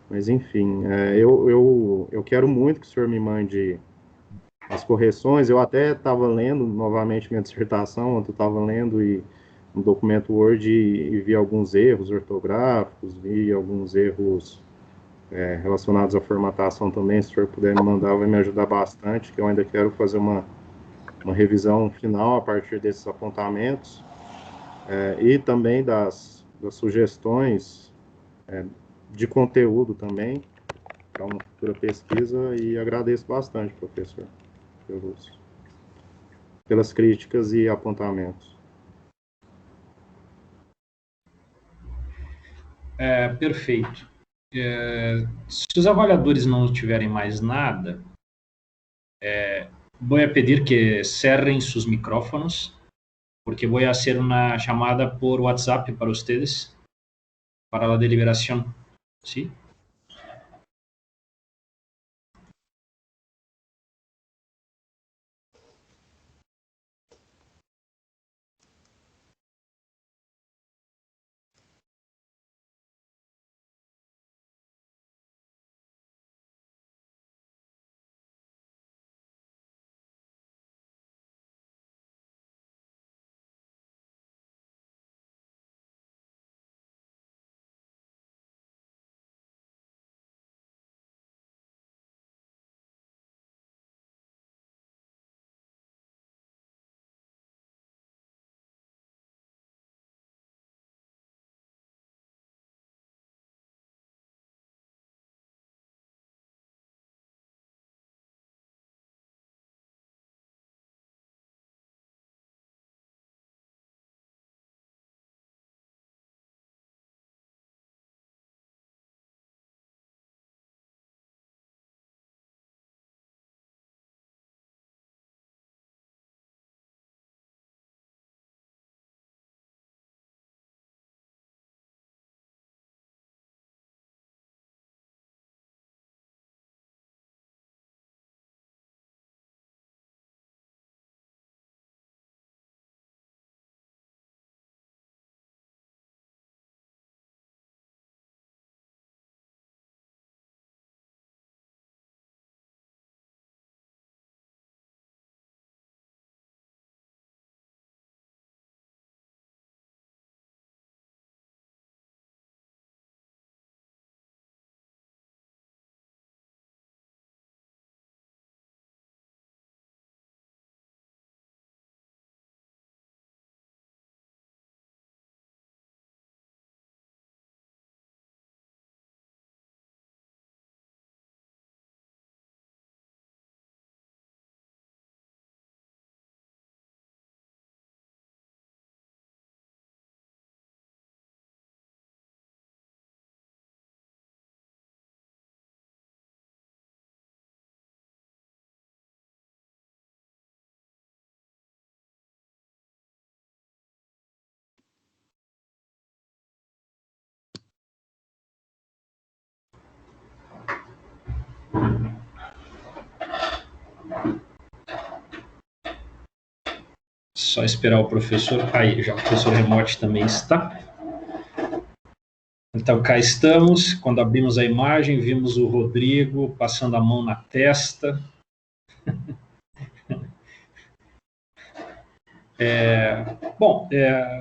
Mas, enfim, eu quero muito que o senhor me mande as correções. Eu até estava lendo novamente minha dissertação, ontem eu estava lendo um documento Word e vi alguns erros ortográficos, vi alguns erros relacionados à formatação também. Se o senhor puder me mandar, vai me ajudar bastante, que eu ainda quero fazer uma revisão final a partir desses apontamentos, e também das sugestões de conteúdo também, para uma futura pesquisa, e agradeço bastante, professor, pelas críticas e apontamentos. Perfeito. Se os avaliadores não tiverem mais nada, vou pedir que cerrem sus micrófonos, porque vou fazer uma chamada por WhatsApp para vocês, para a deliberação. ¿Sí? Só esperar o professor. Aí, já o professor Remote também está. Então, cá estamos. Quando abrimos a imagem, vimos o Rodrigo passando a mão na testa. Bom,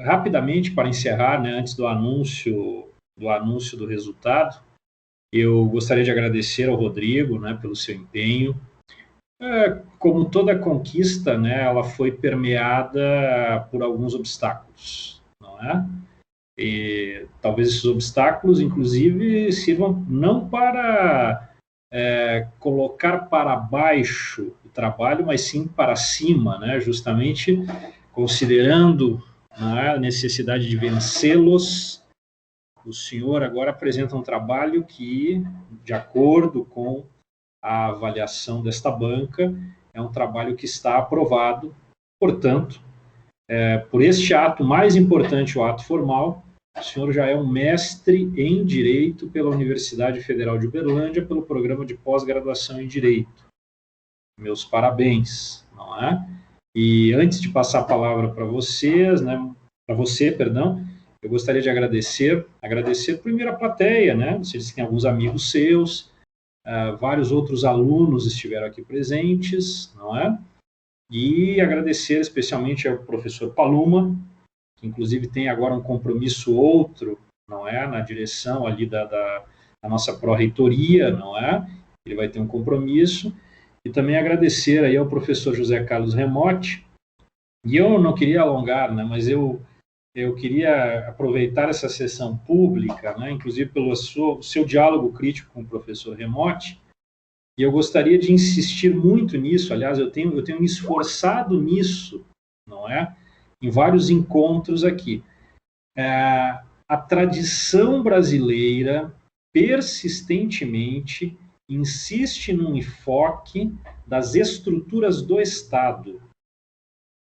rapidamente, para encerrar, né, antes do anúncio do resultado, eu gostaria de agradecer ao Rodrigo, né, pelo seu empenho. Como toda conquista, né, ela foi permeada por alguns obstáculos, não é? E talvez esses obstáculos, inclusive, sirvam não para colocar para baixo o trabalho, mas sim para cima, né? Justamente considerando, né, a necessidade de vencê-los. O senhor agora apresenta um trabalho que, de acordo com a avaliação desta banca, é um trabalho que está aprovado. Portanto, por este ato mais importante, o ato formal, o senhor já é um mestre em Direito pela Universidade Federal de Uberlândia, pelo programa de pós-graduação em Direito. Meus parabéns, não é? E antes de passar a palavra para vocês, né, para você, perdão, eu gostaria de agradecer primeiro a plateia, né? Vocês têm alguns amigos seus, vários outros alunos estiveram aqui presentes, não é? E agradecer especialmente ao professor Paluma, que inclusive tem agora um compromisso outro, não é? Na direção ali da nossa pró-reitoria, não é? Ele vai ter um compromisso. E também agradecer aí ao professor José Carlos Remote. E eu não queria alongar, né? Mas eu queria aproveitar essa sessão pública, né? Inclusive pelo seu diálogo crítico com o professor Remote. E eu gostaria de insistir muito nisso. Aliás, eu tenho me esforçado nisso, não é? Em vários encontros aqui. A tradição brasileira persistentemente insiste num enfoque das estruturas do Estado.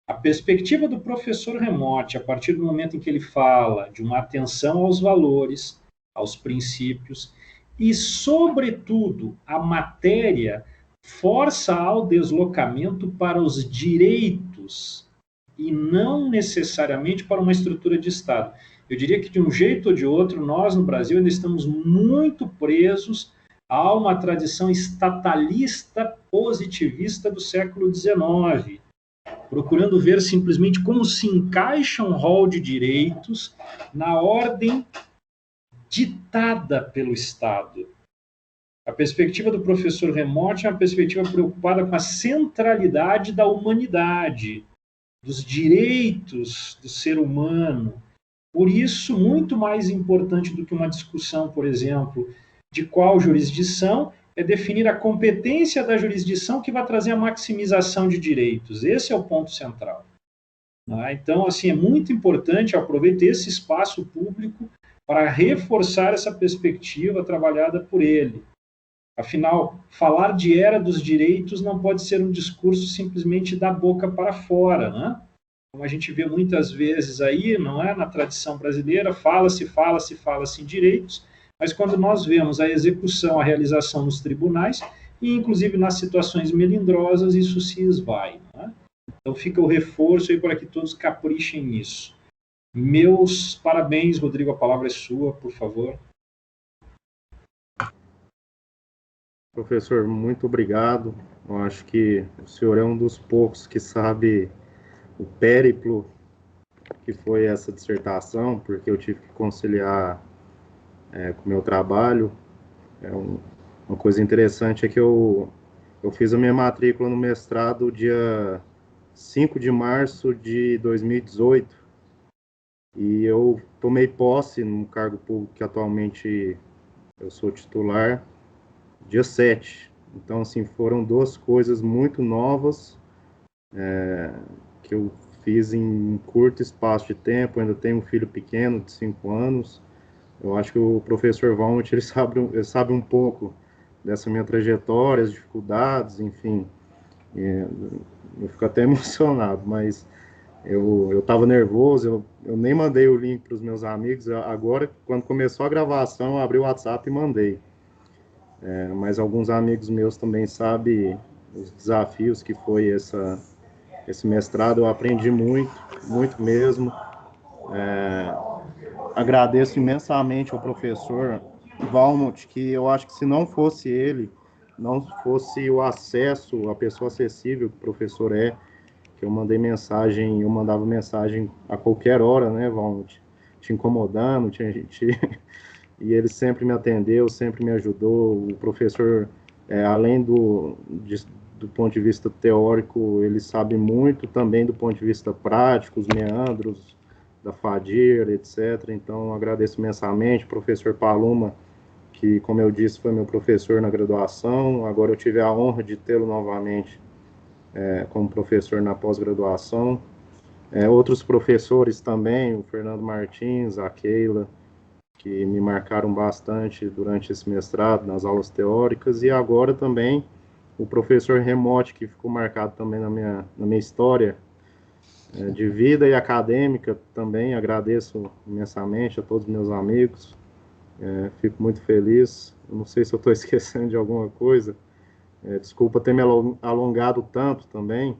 A perspectiva do professor Remote, a partir do momento em que ele fala de uma atenção aos valores, aos princípios, e, sobretudo, a matéria força ao deslocamento para os direitos e não necessariamente para uma estrutura de Estado. Eu diria que, de um jeito ou de outro, nós, no Brasil, ainda estamos muito presos a uma tradição estatalista positivista do século XIX, procurando ver simplesmente como se encaixa um rol de direitos na ordem ditada pelo Estado. A perspectiva do professor Remote é uma perspectiva preocupada com a centralidade da humanidade, dos direitos do ser humano. Por isso, muito mais importante do que uma discussão, por exemplo, de qual jurisdição, é definir a competência da jurisdição que vai trazer a maximização de direitos. Esse é o ponto central. Então, assim, é muito importante aproveitar esse espaço público para reforçar essa perspectiva trabalhada por ele. Afinal, falar de era dos direitos não pode ser um discurso simplesmente da boca para fora, né? Como a gente vê muitas vezes aí, não é? Na tradição brasileira, fala-se em direitos, mas quando nós vemos a execução, a realização nos tribunais, e inclusive nas situações melindrosas, isso se esvai, não é? Então fica o reforço aí para que todos caprichem nisso. Meus parabéns, Rodrigo, a palavra é sua, por favor. Professor, muito obrigado. Eu acho que o senhor é um dos poucos que sabe o périplo que foi essa dissertação, porque eu tive que conciliar com o meu trabalho. Uma coisa interessante é que eu fiz a minha matrícula no mestrado dia 5 de março de 2018 e eu tomei posse no cargo público que atualmente eu sou titular dia 7. Então, assim, foram duas coisas muito novas que eu fiz em um curto espaço de tempo. Eu ainda tenho um filho pequeno de 5 anos. Eu acho que o professor Valmont, ele sabe um pouco dessa minha trajetória, as dificuldades, enfim. Eu fico até emocionado, mas eu estava nervoso, eu nem mandei o link para os meus amigos. Agora, quando começou a gravação, eu abri o WhatsApp e mandei. mas alguns amigos meus também sabem os desafios que foi esse mestrado. Eu aprendi muito, muito mesmo. Agradeço imensamente ao professor Valmont, que eu acho que se não fosse ele, não fosse o acesso, a pessoa acessível que o professor é, que eu mandava mensagem a qualquer hora, né, Valmont, te incomodando, e ele sempre me atendeu, sempre me ajudou. O professor, além do ponto de vista teórico, ele sabe muito também do ponto de vista prático, os meandros da FADIR, etc. Então, agradeço imensamente. Professor Paluma, que, como eu disse, foi meu professor na graduação. Agora eu tive a honra de tê-lo novamente como professor na pós-graduação. Outros professores também, o Fernando Martins, a Keila, que me marcaram bastante durante esse mestrado, nas aulas teóricas, e agora também o professor Remote, que ficou marcado também na minha história de vida e acadêmica também. Agradeço imensamente a todos os meus amigos, fico muito feliz. Eu não sei se eu estou esquecendo de alguma coisa, desculpa ter me alongado tanto também,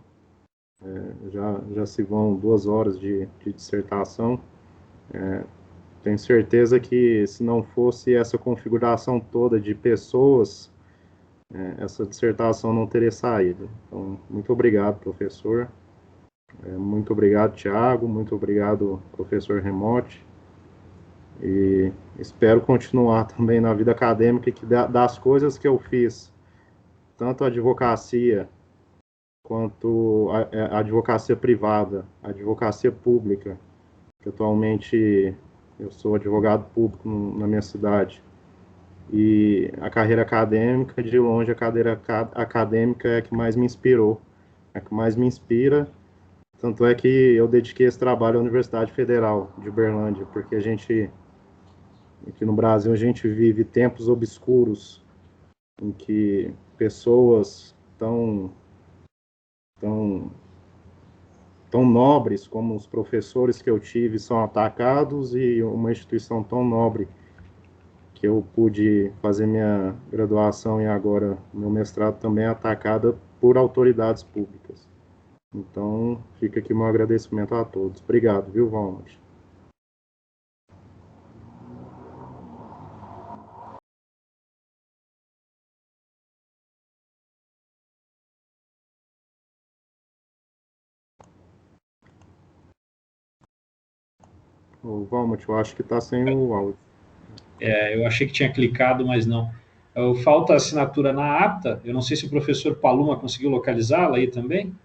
já se vão 2 horas de dissertação. Tenho certeza que se não fosse essa configuração toda de pessoas, essa dissertação não teria saído. Então, muito obrigado, professor. Muito obrigado, Tiago. Muito obrigado, professor Remote. E espero continuar também na vida acadêmica, que das coisas que eu fiz, tanto a advocacia quanto a advocacia privada, a advocacia pública, que atualmente eu sou advogado público na minha cidade, e a carreira acadêmica, de longe, a carreira acadêmica é a que mais me inspirou, é a que mais me inspira. Tanto é que eu dediquei esse trabalho à Universidade Federal de Uberlândia, porque aqui no Brasil, a gente vive tempos obscuros em que pessoas tão nobres como os professores que eu tive são atacados, e uma instituição tão nobre que eu pude fazer minha graduação e agora meu mestrado também é atacada por autoridades públicas. Então, fica aqui meu agradecimento a todos. Obrigado, viu, Valmont? O Valmont, eu acho que está sem o áudio. Eu achei que tinha clicado, mas não. Falta assinatura na ata. Eu não sei se o professor Paluma conseguiu localizá-la aí também.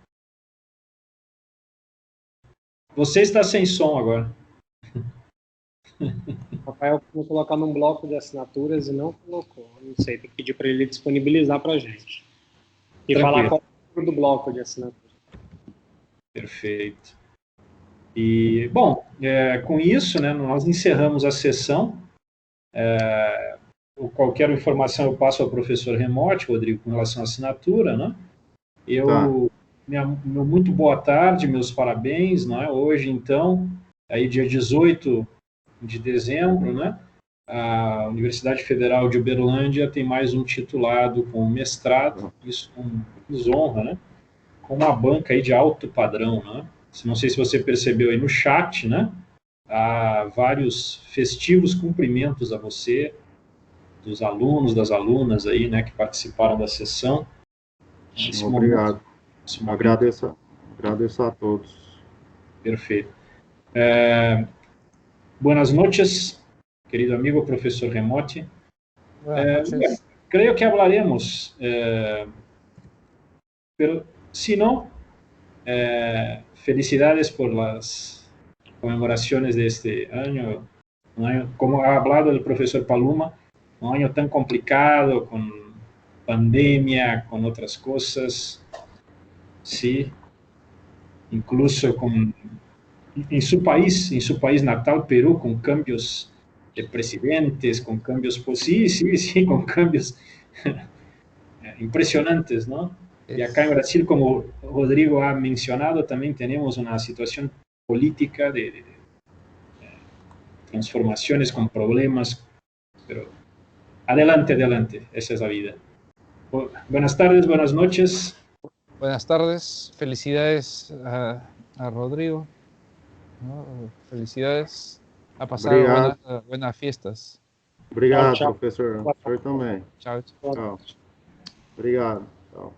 Você está sem som agora. Rafael foi colocar num bloco de assinaturas e não colocou. Não sei, tem que pedir para ele disponibilizar para a gente. E Tranquilo. falar qual é o do bloco de assinatura. Perfeito. E, bom, com isso, né, nós encerramos a sessão. Qualquer informação eu passo ao professor Remote, Rodrigo, com relação à assinatura, né? Meu muito boa tarde, meus parabéns, né? Hoje, então, aí dia 18 de dezembro, né? A Universidade Federal de Uberlândia tem mais um titulado com mestrado, isso nos honra, né? Com uma banca aí de alto padrão, né? Não sei se você percebeu aí no chat, né? Há vários festivos cumprimentos a você, dos alunos, das alunas aí, né, que participaram da sessão. Obrigado. Agradeço a todos. Perfeito. Buenas noches, querido amigo profesor Remote. Creo que hablaremos, pero si no, felicidades por las conmemoraciones de este año, como ha hablado el profesor Paluma, un año tan complicado, con pandemia, con otras cosas, sí, incluso en su país natal, Perú, con cambios de presidentes, con cambios, pues sí, con cambios impresionantes, ¿no? Y acá en Brasil, como Rodrigo ha mencionado, también tenemos una situación política de transformaciones con problemas, pero adelante, adelante, esa es la vida. Buenas tardes, buenas noches. Buenas tardes, felicidades a Rodrigo, ¿no? Felicidades, a pasar buenas fiestas. Obrigado, Tchau, tchau. professor. O senhor também. Chao. Tchau. Obrigado. Tchau.